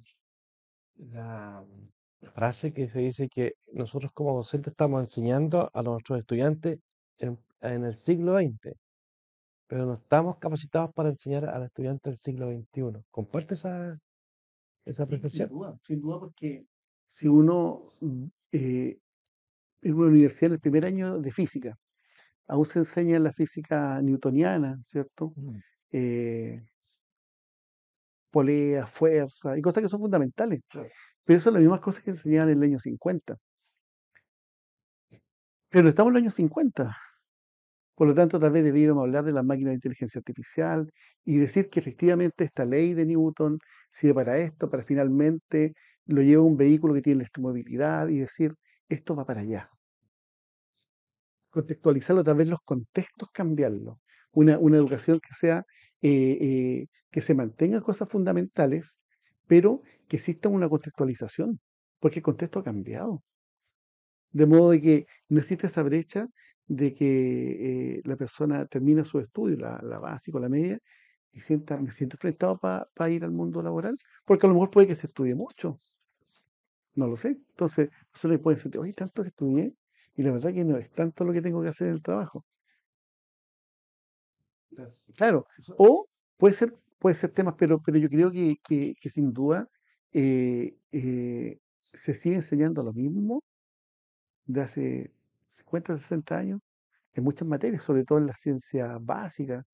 la frase que se dice que nosotros como docentes estamos enseñando a nuestros estudiantes en el siglo XX, pero no estamos capacitados para enseñar al estudiante del siglo XXI. ¿Comparte esa Sí, apreciación? sin duda, porque si uno eh, en una universidad en el primer año de física, aún se enseña la física newtoniana, ¿cierto? Mm, Eh, polea, fuerza y cosas que son fundamentales. claro. Pero eso son las mismas cosas que se enseñaban en el año 50. Pero estamos en los años 50. Por lo tanto, tal vez debiéramos hablar de las máquinas de inteligencia artificial y decir que efectivamente esta ley de Newton sirve para esto, para finalmente lo lleva un vehículo que tiene electromovilidad y decir, esto va para allá. Contextualizarlo, tal vez los contextos cambiarlo. Una educación que sea, que se mantenga cosas fundamentales, pero que exista una contextualización, porque el contexto ha cambiado. De modo de que no existe esa brecha de que la persona termina su estudio, la básica o la media, y me siento enfrentado para ir al mundo laboral, porque a lo mejor puede que se estudie mucho, no lo sé. Entonces, personas pueden sentir, oye, tanto que estudié, y la verdad que no es tanto lo que tengo que hacer en el trabajo. Claro, o puede ser temas, pero yo creo que sin duda eh, eh, se sigue enseñando lo mismo de hace 50, 60 años en muchas materias, sobre todo en las ciencias básicas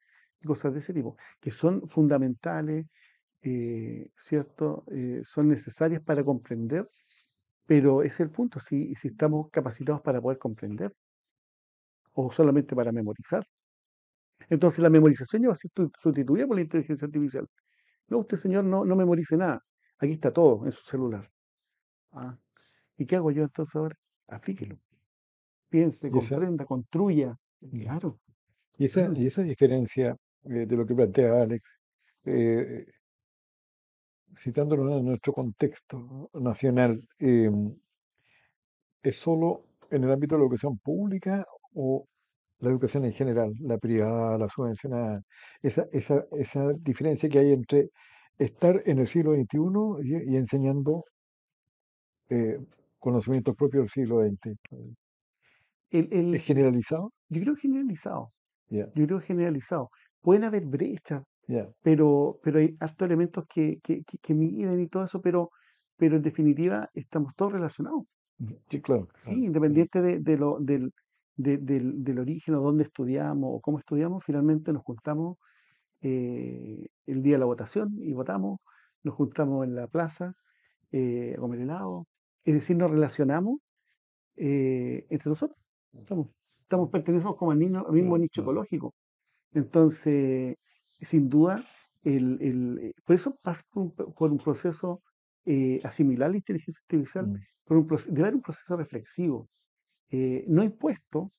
y cosas de ese tipo, que son fundamentales, ¿cierto? Son necesarias para comprender, pero ese es el punto, si estamos capacitados para poder comprender o solamente para memorizar. Entonces la memorización ya va a ser sustituida por la inteligencia artificial. No, usted señor no memorice nada. Aquí está todo en su celular. Ah, ¿y qué hago yo entonces ahora? Aplíquelo. Piense, Y esa, comprenda, construya. mm, Claro, y esa diferencia de lo que plantea Alex, eh, citándolo en nuestro contexto nacional, ¿es solo en el ámbito de la educación pública o la educación en general, la privada, la subvencionada? Esa diferencia que hay entre estar en el siglo XXI y enseñando eh, conocimientos propios del siglo XX. el, ¿Es el- generalizado? yo creo generalizado. Ya, Yo creo generalizado. Pueden haber brechas, ya. pero hay hartos elementos que miden y todo eso, pero en definitiva estamos todos relacionados. Sí, claro, Sí, claro. independiente del origen o dónde estudiamos o cómo estudiamos, finalmente nos juntamos el día de la votación y votamos, nos juntamos en la plaza a comer helado, es decir, nos relacionamos entre nosotros. Estamos, pertenecemos como al mismo Claro, nicho claro. ecológico. Entonces, sin duda, por eso pasa por un proceso asimilar la inteligencia artificial, Mm, debe haber un proceso reflexivo, no impuesto,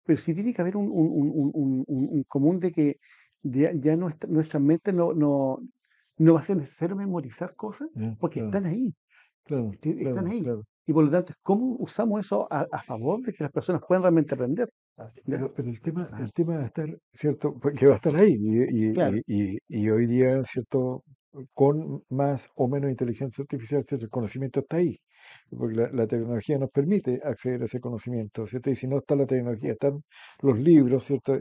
pero sí tiene que haber un común de que ya nuestras mentes no va a ser necesario memorizar cosas ya, porque claro, claro, están claro, ahí. claro. Y por lo tanto, es cómo usamos eso a favor de que las personas puedan realmente aprender. ¿Ya? Pero Claro, el tema va a estar, ¿cierto? Porque va a estar ahí claro. y hoy día, ¿cierto? Con más o menos inteligencia artificial, ¿cierto? El conocimiento está ahí, porque la tecnología nos permite acceder a ese conocimiento, ¿cierto? Y si no está la tecnología, están los libros, ¿cierto?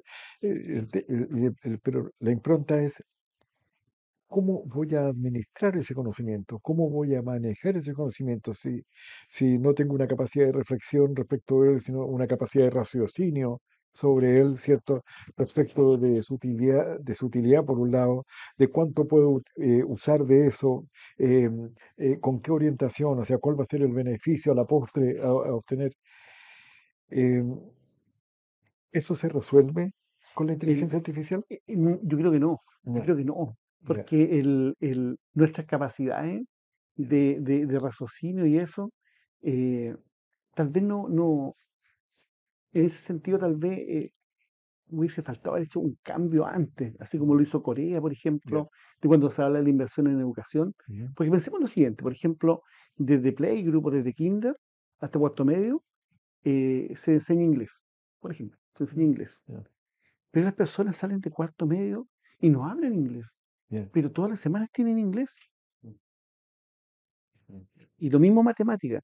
Pero la impronta es ¿cómo voy a administrar ese conocimiento? ¿Cómo voy a manejar ese conocimiento si no tengo una capacidad de reflexión respecto a él, sino una capacidad de raciocinio sobre él, ¿cierto? Respecto de su utilidad, por un lado, de cuánto puedo usar de eso, eh, con qué orientación, o sea, cuál va a ser el beneficio a la postre a obtener. Eh, ¿Eso se resuelve con la El, inteligencia artificial? yo creo que no, yo Ya, creo que no, ya, porque nuestras capacidades de raciocinio y eso, eh, tal vez en ese sentido, tal vez hubiese faltado haber hecho un cambio antes, así como lo hizo Corea, por ya. ejemplo, de cuando se habla de la inversión en educación. Ujú, Porque pensemos lo siguiente, por ejemplo, desde Playgroup, o desde Kinder hasta cuarto medio, se enseña inglés, por ejemplo, se enseña inglés. ya, Pero las personas salen de cuarto medio y no hablan inglés, ya. pero todas las semanas tienen inglés. Y lo mismo matemática,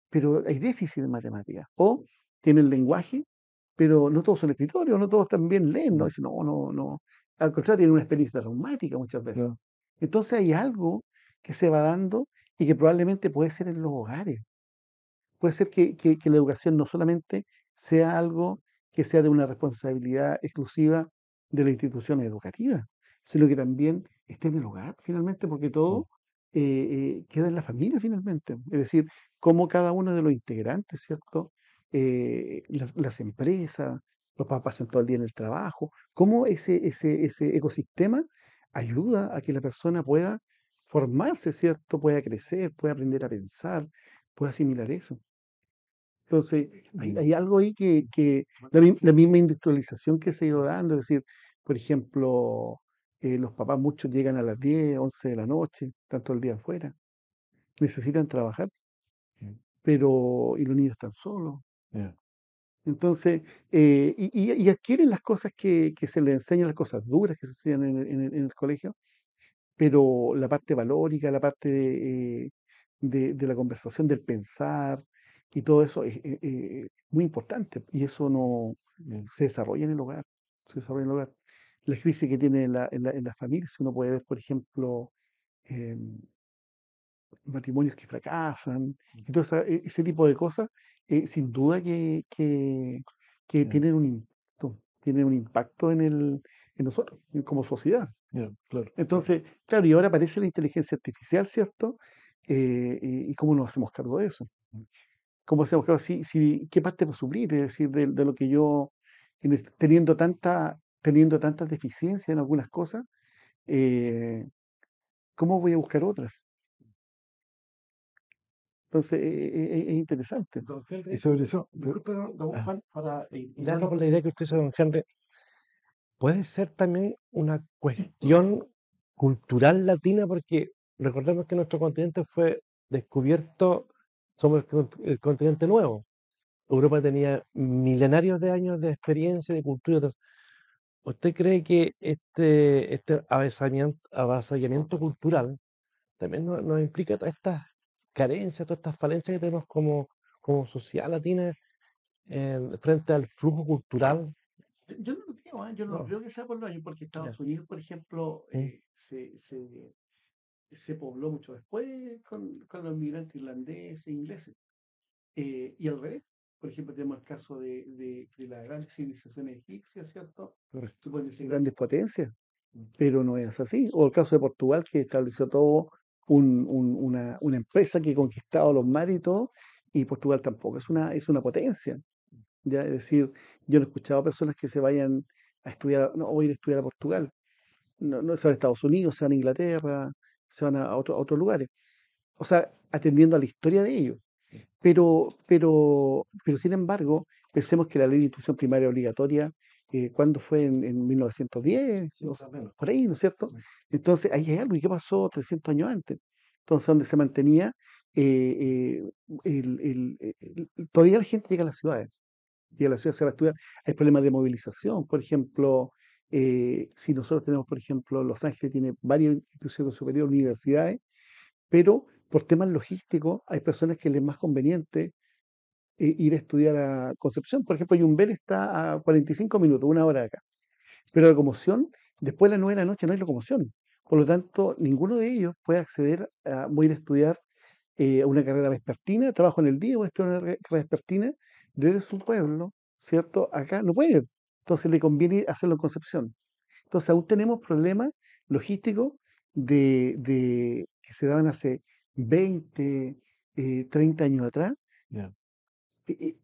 pero hay déficit en matemática. O tienen lenguaje, pero no todos son escritores, o no todos también leen, ¿no? Mm, Dicen, no. Al contrario, tienen una experiencia traumática muchas veces. claro. Entonces hay algo que se va dando y que probablemente puede ser en los hogares. Puede ser que la educación no solamente sea algo que sea de una responsabilidad exclusiva de la institución educativa, sino que también esté en el hogar finalmente, porque Mm, todo queda en la familia finalmente. Es decir, cómo cada uno de los integrantes, ¿cierto? Las empresas, los papás pasan todo el día en el trabajo, cómo ese ecosistema ayuda a que la persona pueda formarse, ¿cierto? Pueda crecer, pueda aprender a pensar, pueda asimilar eso. Entonces, mm, hay algo ahí que la misma industrialización que se ha ido dando, es decir, por ejemplo, los papás muchos llegan a las 10, 11 de la noche, tanto el día afuera, necesitan trabajar, Mm, y los niños están solos. ya, Entonces, y adquieren las cosas que se les enseñan, las cosas duras que se enseñan en el colegio, pero la parte valórica, la parte de la conversación, del pensar y todo eso es muy importante. Y eso no bien, se desarrolla en el hogar. Se desarrolla en el hogar. La crisis que tiene en la familia, si uno puede ver, por ejemplo, em, matrimonios que fracasan y todo ese tipo de cosas, sin duda que ya, tienen un impacto en nosotros, como sociedad. ya, claro, claro. Entonces, claro, y ahora aparece la inteligencia artificial, ¿cierto? ¿Y cómo nos hacemos cargo de eso? Mm, ¿Cómo hacemos cargo? ¿Qué parte va a suplir? Es decir, de lo que yo, teniendo tantas deficiencias en algunas cosas, eh, ¿cómo voy a buscar otras? Entonces, es interesante. Don Y Henry, sobre eso, pero, disculpe, don ah, Juan, para hilarlo con la idea que usted hizo, don Henry, puede ser también una cuestión cultural latina, porque recordemos que nuestro continente fue descubierto, somos el continente nuevo. Europa tenía milenarios de años de experiencia, de cultura. ¿Usted cree que este avasallamiento cultural también nos implica todas estas carencias, todas estas falencias que tenemos como sociedad latina frente al flujo cultural? Yo no lo creo, yo no No, creo que sea por los años, porque ya. Estados Unidos, por ejemplo, Mm, se pobló mucho después con los migrantes irlandeses e ingleses. Y al revés, por ejemplo, tenemos el caso de las grandes civilizaciones egipcias, ¿cierto? correcto. Que pueden ser grandes potencias, pero no es así. O el caso de Portugal, que estableció todo una empresa que conquistaba los mares y todo, y Portugal tampoco es una potencia. ¿Ya? Es decir, yo no he escuchado a personas que se vayan a estudiar, no, voy a ir a estudiar a Portugal. No, no se van a Estados Unidos, se van a Inglaterra, se van a otros lugares. O sea, atendiendo a la historia de ellos. Pero sin embargo, pensemos que la ley de instrucción primaria obligatoria, ¿cuándo fue? En 1910, Sí, más o menos. por ahí, ¿no es cierto? Entonces, ahí hay algo. ¿Y qué pasó 300 años antes? Entonces, donde se mantenía, todavía la gente llega a las ciudades. Llega a las ciudades, se va a estudiar. Hay problemas de movilización. Por ejemplo, si nosotros tenemos, por ejemplo, Los Ángeles tiene varias instituciones superiores, universidades, pero por temas logísticos hay personas que les es más conveniente ir a estudiar a Concepción. Por ejemplo, Yumbel está a 45 minutos, una hora de acá. Pero la locomoción, después de las 9 de la noche no hay locomoción. Por lo tanto, ninguno de ellos puede acceder voy a ir a estudiar una carrera vespertina, trabajo en el día, voy a estudiar una carrera vespertina desde su pueblo, ¿cierto? Acá no puede. Entonces le conviene hacerlo en Concepción. Entonces aún tenemos problemas logísticos que se daban hace 20, 30 años atrás, ya, eh, eh,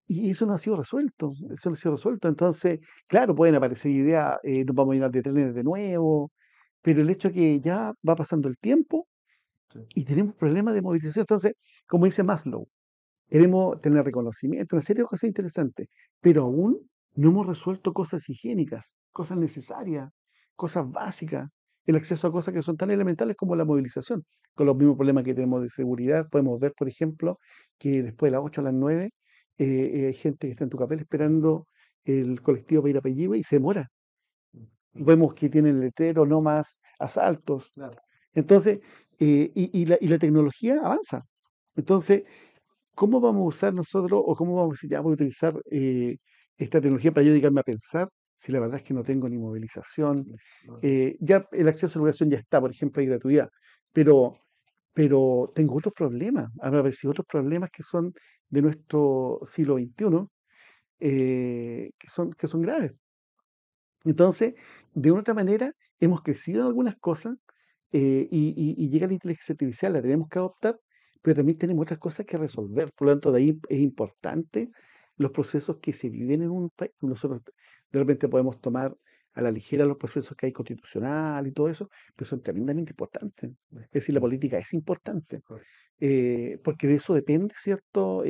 y eso no ha sido resuelto, eso no ha sido resuelto. Entonces, claro, pueden aparecer ideas, nos vamos a llenar de trenes de nuevo, pero el hecho que ya va pasando el tiempo sí, y tenemos problemas de movilización. Entonces, como dice Maslow, queremos tener reconocimiento, una serie de cosas interesantes, pero aún no hemos resuelto cosas higiénicas, cosas necesarias, cosas básicas, el acceso a cosas que son tan elementales como la movilización. Con los mismos problemas que tenemos de seguridad, podemos ver, por ejemplo, que después de las 8 a las 9 hay gente que está en Tucapel esperando el colectivo para ir a Pelligüe y se demora. Vemos que tienen letrero, no más asaltos. Claro. Entonces, y la tecnología avanza. Entonces, ¿cómo vamos a usar nosotros o cómo vamos a decir, ya voy a utilizar esta tecnología para yo dedicarme a pensar si la verdad es que no tengo ni movilización? Sí, no, Ya el acceso a la educación ya está, por ejemplo, hay gratuidad, pero, pero tengo otros problemas, han aparecido otros problemas que son de nuestro siglo XXI, que son graves. Entonces, de una otra manera, hemos crecido en algunas cosas y llega la inteligencia artificial, la tenemos que adoptar, pero también tenemos otras cosas que resolver. Por lo tanto, de ahí es importante los procesos que se viven en un país. Nosotros de repente podemos tomar a la ligera los procesos que hay constitucional y todo eso, pero son tremendamente importantes. Es decir, la política es importante, correcto. porque de eso depende, ¿cierto?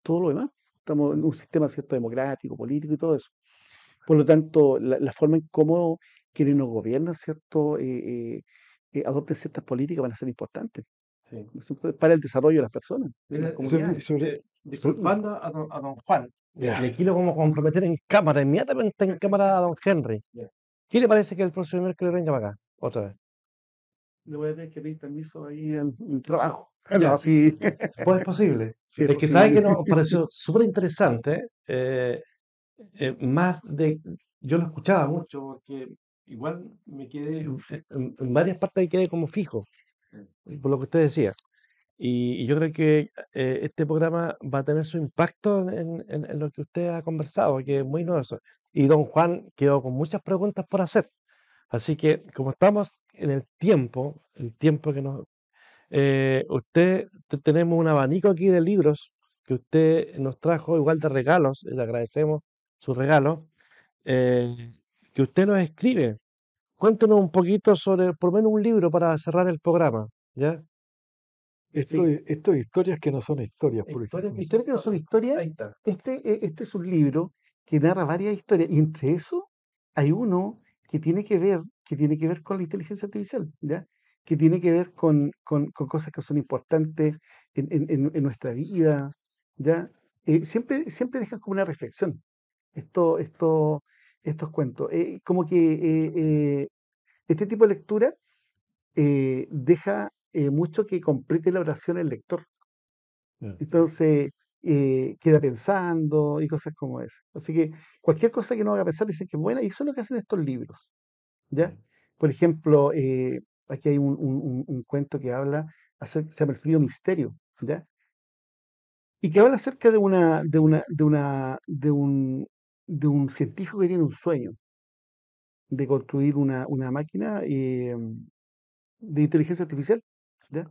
Todo lo demás. Estamos en un sistema, ¿cierto? Democrático, político y todo eso. Por lo tanto, la forma en cómo quienes nos gobiernan, ¿cierto? Adopten ciertas políticas van a ser importantes, Sí. ¿no es cierto? Para el desarrollo de las personas, de las Mira, comunidades. disculpando a don Juan, Ya. y aquí lo vamos a comprometer en cámara, inmediatamente en cámara a don Henry. ¿Qué le parece que el próximo miércoles venga para acá? Otra vez. Le voy a tener que pedir permiso ahí en el trabajo. Ya, No, sí, pues es posible. sí es Es que sabe que posible. nos pareció súper interesante, más de, yo lo escuchaba mucho porque igual me quedé, en varias partes quedé como fijo, por lo que usted decía. Y yo creo que este programa va a tener su impacto en lo que usted ha conversado, que es muy novedoso. Y don Juan quedó con muchas preguntas por hacer. Así que como estamos en el tiempo que nos... tenemos un abanico aquí de libros que usted nos trajo, igual de regalos, y le agradecemos su regalo, eh, que usted nos escribe. Cuéntenos un poquito sobre, por lo menos un libro para cerrar el programa, ¿ya? Sí. Esto es historias que no son historias, por Historias ejemplo. que son Historias que no son historias, ahí está. este es un libro que narra varias historias, y entre eso hay uno que tiene que ver con la inteligencia artificial, ¿ya? Que tiene que ver con cosas que son importantes en nuestra vida, ¿ya? Siempre dejan como una reflexión esto, esto, estos cuentos. Como que este tipo de lectura deja mucho que complete la oración el lector. Ya. Entonces, queda pensando y cosas como eso. Así que cualquier cosa que no haga pensar dicen que es buena y eso es lo que hacen estos libros, ¿ya? Por ejemplo, aquí hay un cuento que habla, se llama El frío misterio, ¿ya? Y que habla acerca de un científico que tiene un sueño de construir una máquina de inteligencia artificial, ¿ya?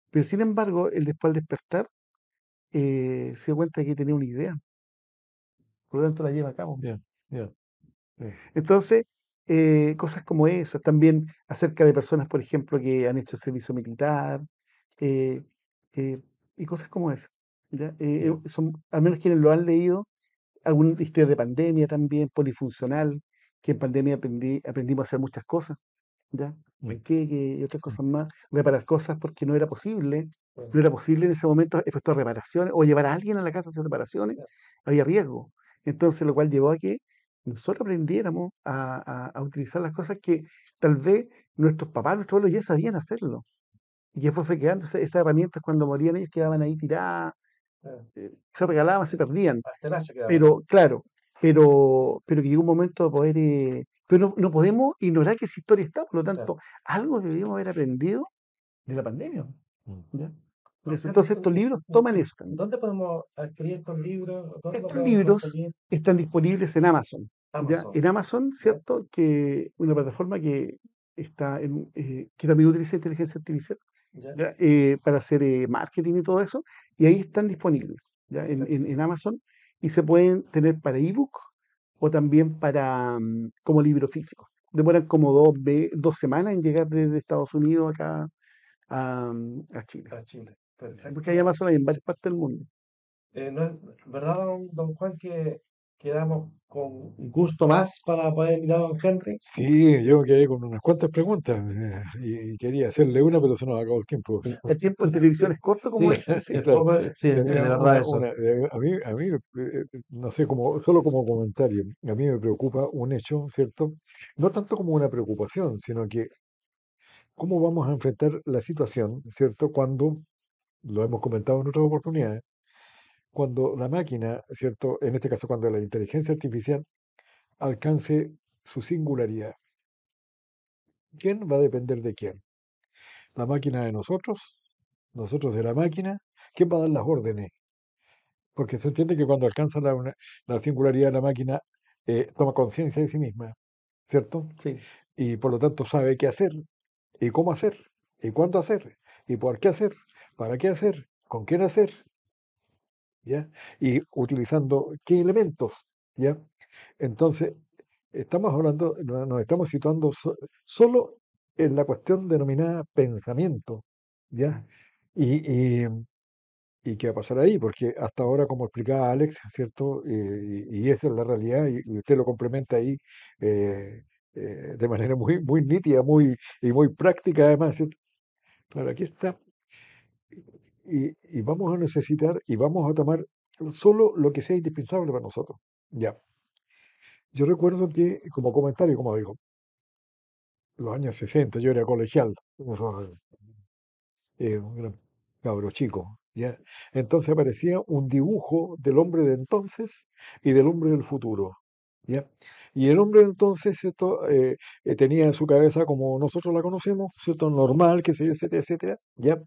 Pero sin embargo, él después al despertar se dio cuenta de que tenía una idea, por lo tanto la lleva a cabo. Ya, ya, ya, Entonces, cosas como esas, también acerca de personas, por ejemplo, que han hecho servicio militar, eh, eh, y cosas como eso. ¿Ya? ya, Al menos quienes lo han leído, alguna historia de pandemia también, polifuncional, que en pandemia aprendimos a hacer muchas cosas, ¿ya? ya, Panqueque y otras sí, cosas más, reparar cosas porque no era posible en ese momento efectuar reparaciones o llevar a alguien a la casa a hacer reparaciones, había riesgo. Entonces, lo cual llevó a que nosotros aprendiéramos a utilizar las cosas que tal vez nuestros papás, nuestros abuelos ya sabían hacerlo. Y que fue quedando esas herramientas cuando morían ellos quedaban ahí tiradas, se regalaban, se perdían. Hasta el hacha quedaba. Pero, claro, pero que llegó un momento de poder, pero no podemos ignorar que esa historia está, por lo Claro. tanto, algo debíamos haber aprendido de la pandemia, mm. ¿ya? De eso. Entonces, estos libros toman eso también. ¿Dónde podemos adquirir estos libros? ¿Dónde los Estos podemos libros conseguir? están disponibles en Amazon, ¿ya? Amazon. En Amazon, ¿cierto? Que una plataforma que que también utiliza inteligencia artificial, ¿Ya? ¿ya? Para hacer marketing y todo eso, y ahí están disponibles, ¿ya? Perfecto. En Amazon, y se pueden tener para ebook o también para como libro físico. Demoran como 2 semanas en llegar desde Estados Unidos acá a Chile. A Chile. Sí, porque hay Perfecto. Amazon hay en varias partes del mundo. ¿No es verdad, don Juan, que quedamos con gusto más para poder invitar a don Henry? Sí, yo me quedé con unas cuantas preguntas y quería hacerle una, pero se nos acabó el tiempo. El tiempo en televisión es corto, como Sí, dicen, sí. Claro, sí, es de tenía verdad eso. a mí, no sé, solo como comentario, a mí me preocupa un hecho, ¿cierto? No tanto como una preocupación, sino que cómo vamos a enfrentar la situación, ¿cierto? Cuando, lo hemos comentado en otras oportunidades, cuando la máquina, ¿cierto? En este caso, cuando la inteligencia artificial alcance su singularidad. ¿Quién va a depender de quién? ¿La máquina de nosotros? ¿Nosotros de la máquina? ¿Quién va a dar las órdenes? Porque se entiende que cuando alcanza la singularidad de la máquina, toma conciencia de sí misma, ¿cierto? Sí. Y por lo tanto sabe qué hacer, y cómo hacer, y cuándo hacer, y por qué hacer, para qué hacer, con quién hacer, ¿ya? Y utilizando qué elementos, ¿ya? Entonces, estamos hablando, nos estamos situando solo en la cuestión denominada pensamiento, ¿ya? Y, y, ¿Y qué va a pasar ahí? Porque hasta ahora, como explicaba Alex, ¿cierto? Y esa es la realidad, y usted lo complementa ahí de manera muy nítida, y muy práctica además, ¿cierto? Claro, aquí está. Y vamos a necesitar y vamos a tomar solo lo que sea indispensable para nosotros. Ya. Yo recuerdo que, como comentario, como digo, los años 60 yo era colegial, un gran cabro chico, ¿ya? Entonces aparecía un dibujo del hombre de entonces y del hombre del futuro, ¿ya? Y el hombre de entonces, ¿cierto? Tenía en su cabeza como nosotros la conocemos, ¿cierto? Normal, qué sé yo, etcétera, etcétera, ¿ya?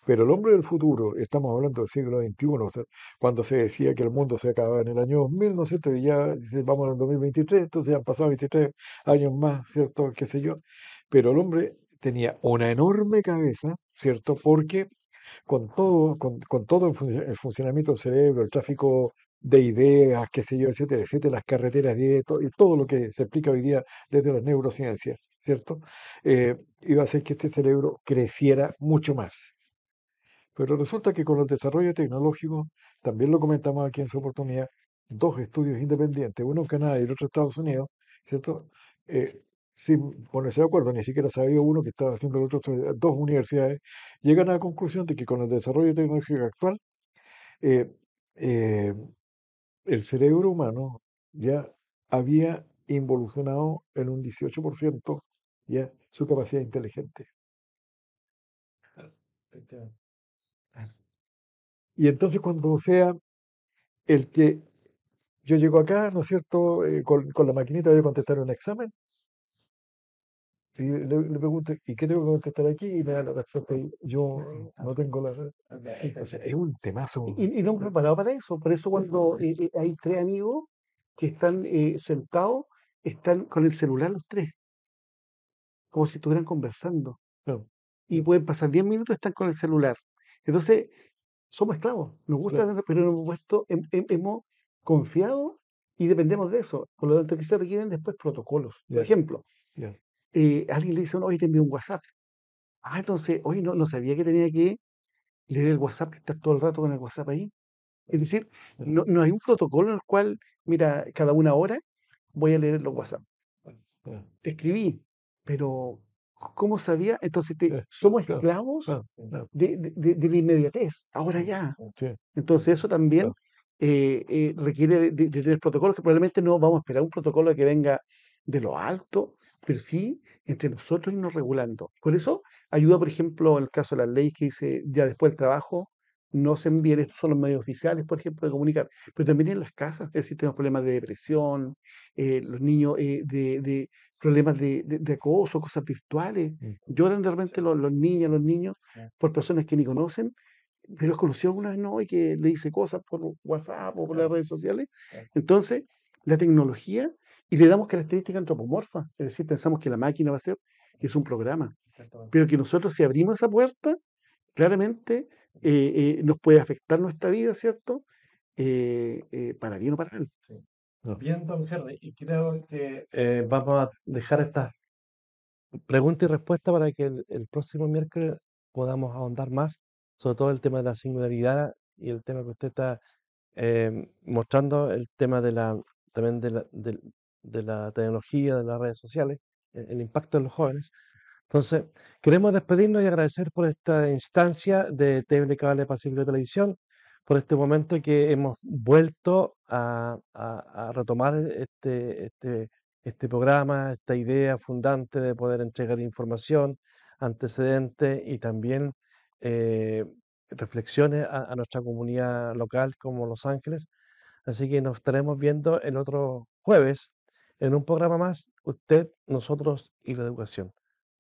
Pero el hombre del futuro, estamos hablando del siglo XXI, o sea, cuando se decía que el mundo se acababa en el año 2000, ¿no es cierto? Y ya dice, vamos al 2023, entonces ya han pasado 23 años más, ¿cierto? Qué sé yo. Pero el hombre tenía una enorme cabeza, ¿cierto? Porque con todo el funcionamiento del cerebro, el tráfico de ideas, qué sé yo, etcétera, etcétera, las carreteras y todo lo que se explica hoy día desde las neurociencias, ¿cierto? Iba a hacer que este cerebro creciera mucho más. Pero resulta que con el desarrollo tecnológico, también lo comentamos aquí en su oportunidad, dos estudios independientes, uno en Canadá y el otro en Estados Unidos, ¿cierto? Eh, Sin ponerse de acuerdo, ni siquiera sabía uno que estaba haciendo el otro, dos universidades, llegan a la conclusión de que con el desarrollo tecnológico actual, eh, eh, el cerebro humano ya había involucionado en un 18% ya su capacidad inteligente. Efectivamente. Y entonces cuando sea el que yo llego acá, ¿no es cierto? Con la maquinita voy a contestar un examen y le pregunto, ¿y qué tengo que contestar aquí? Y me da la respuesta y yo no tengo la... O sea, es un temazo. Y no hemos preparado para eso. Por eso cuando hay tres amigos que están sentados, están con el celular los tres, como si estuvieran conversando. Claro, Y pueden pasar 10 minutos y están con el celular. Entonces, somos esclavos. Nos gusta, claro, pero hemos puesto, hemos confiado y dependemos de eso. Por lo tanto, que se requieren después protocolos. Por ya, ejemplo, ya, alguien le dice, oye, te envío un WhatsApp. Ah, entonces, oye, no sabía que tenía que leer el WhatsApp, que estar todo el rato con el WhatsApp ahí. Es decir, ya, no hay un protocolo en el cual, mira, cada una hora voy a leer los WhatsApp. ya, Te escribí, pero ¿cómo sabía? Entonces ya, somos claro, esclavos claro, claro, de la inmediatez, ahora ya. sí, Entonces eso también claro, requiere de tener protocolos que probablemente no vamos a esperar un protocolo que venga de lo alto, pero sí entre nosotros irnos regulando. Por eso ayuda, por ejemplo, en el caso de las leyes que dice ya después del trabajo, no se envíen, estos son los medios oficiales, por ejemplo, de comunicar, pero también en las casas, es decir, tenemos problemas de depresión, los niños de problemas de acoso, cosas virtuales, mm, lloran de repente los niños por personas que ni conocen, pero los conoció alguna vez, ¿no? Y que le dice cosas por WhatsApp o por las redes sociales. Entonces, la tecnología, y le damos características antropomorfas, es decir, pensamos que la máquina va a ser, que es un programa, Exactamente. pero que nosotros si abrimos esa puerta, claramente nos puede afectar nuestra vida, ¿cierto? Para bien o para mal. Sí. no, Bien, don Henry, y creo que vamos a dejar estas preguntas y respuestas para que el próximo miércoles podamos ahondar más, sobre todo el tema de la singularidad y el tema que usted está mostrando, el tema de también de la tecnología, de las redes sociales, el impacto en los jóvenes. Entonces, queremos despedirnos y agradecer por esta instancia de TVL Cable Pacífico de Televisión, por este momento que hemos vuelto a retomar este programa, esta idea fundante de poder entregar información, antecedentes y también eh, reflexiones a nuestra comunidad local como Los Ángeles. Así que nos estaremos viendo el otro jueves en un programa más, usted, nosotros y la educación.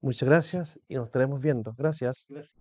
Muchas gracias y nos estaremos viendo. Gracias. Gracias.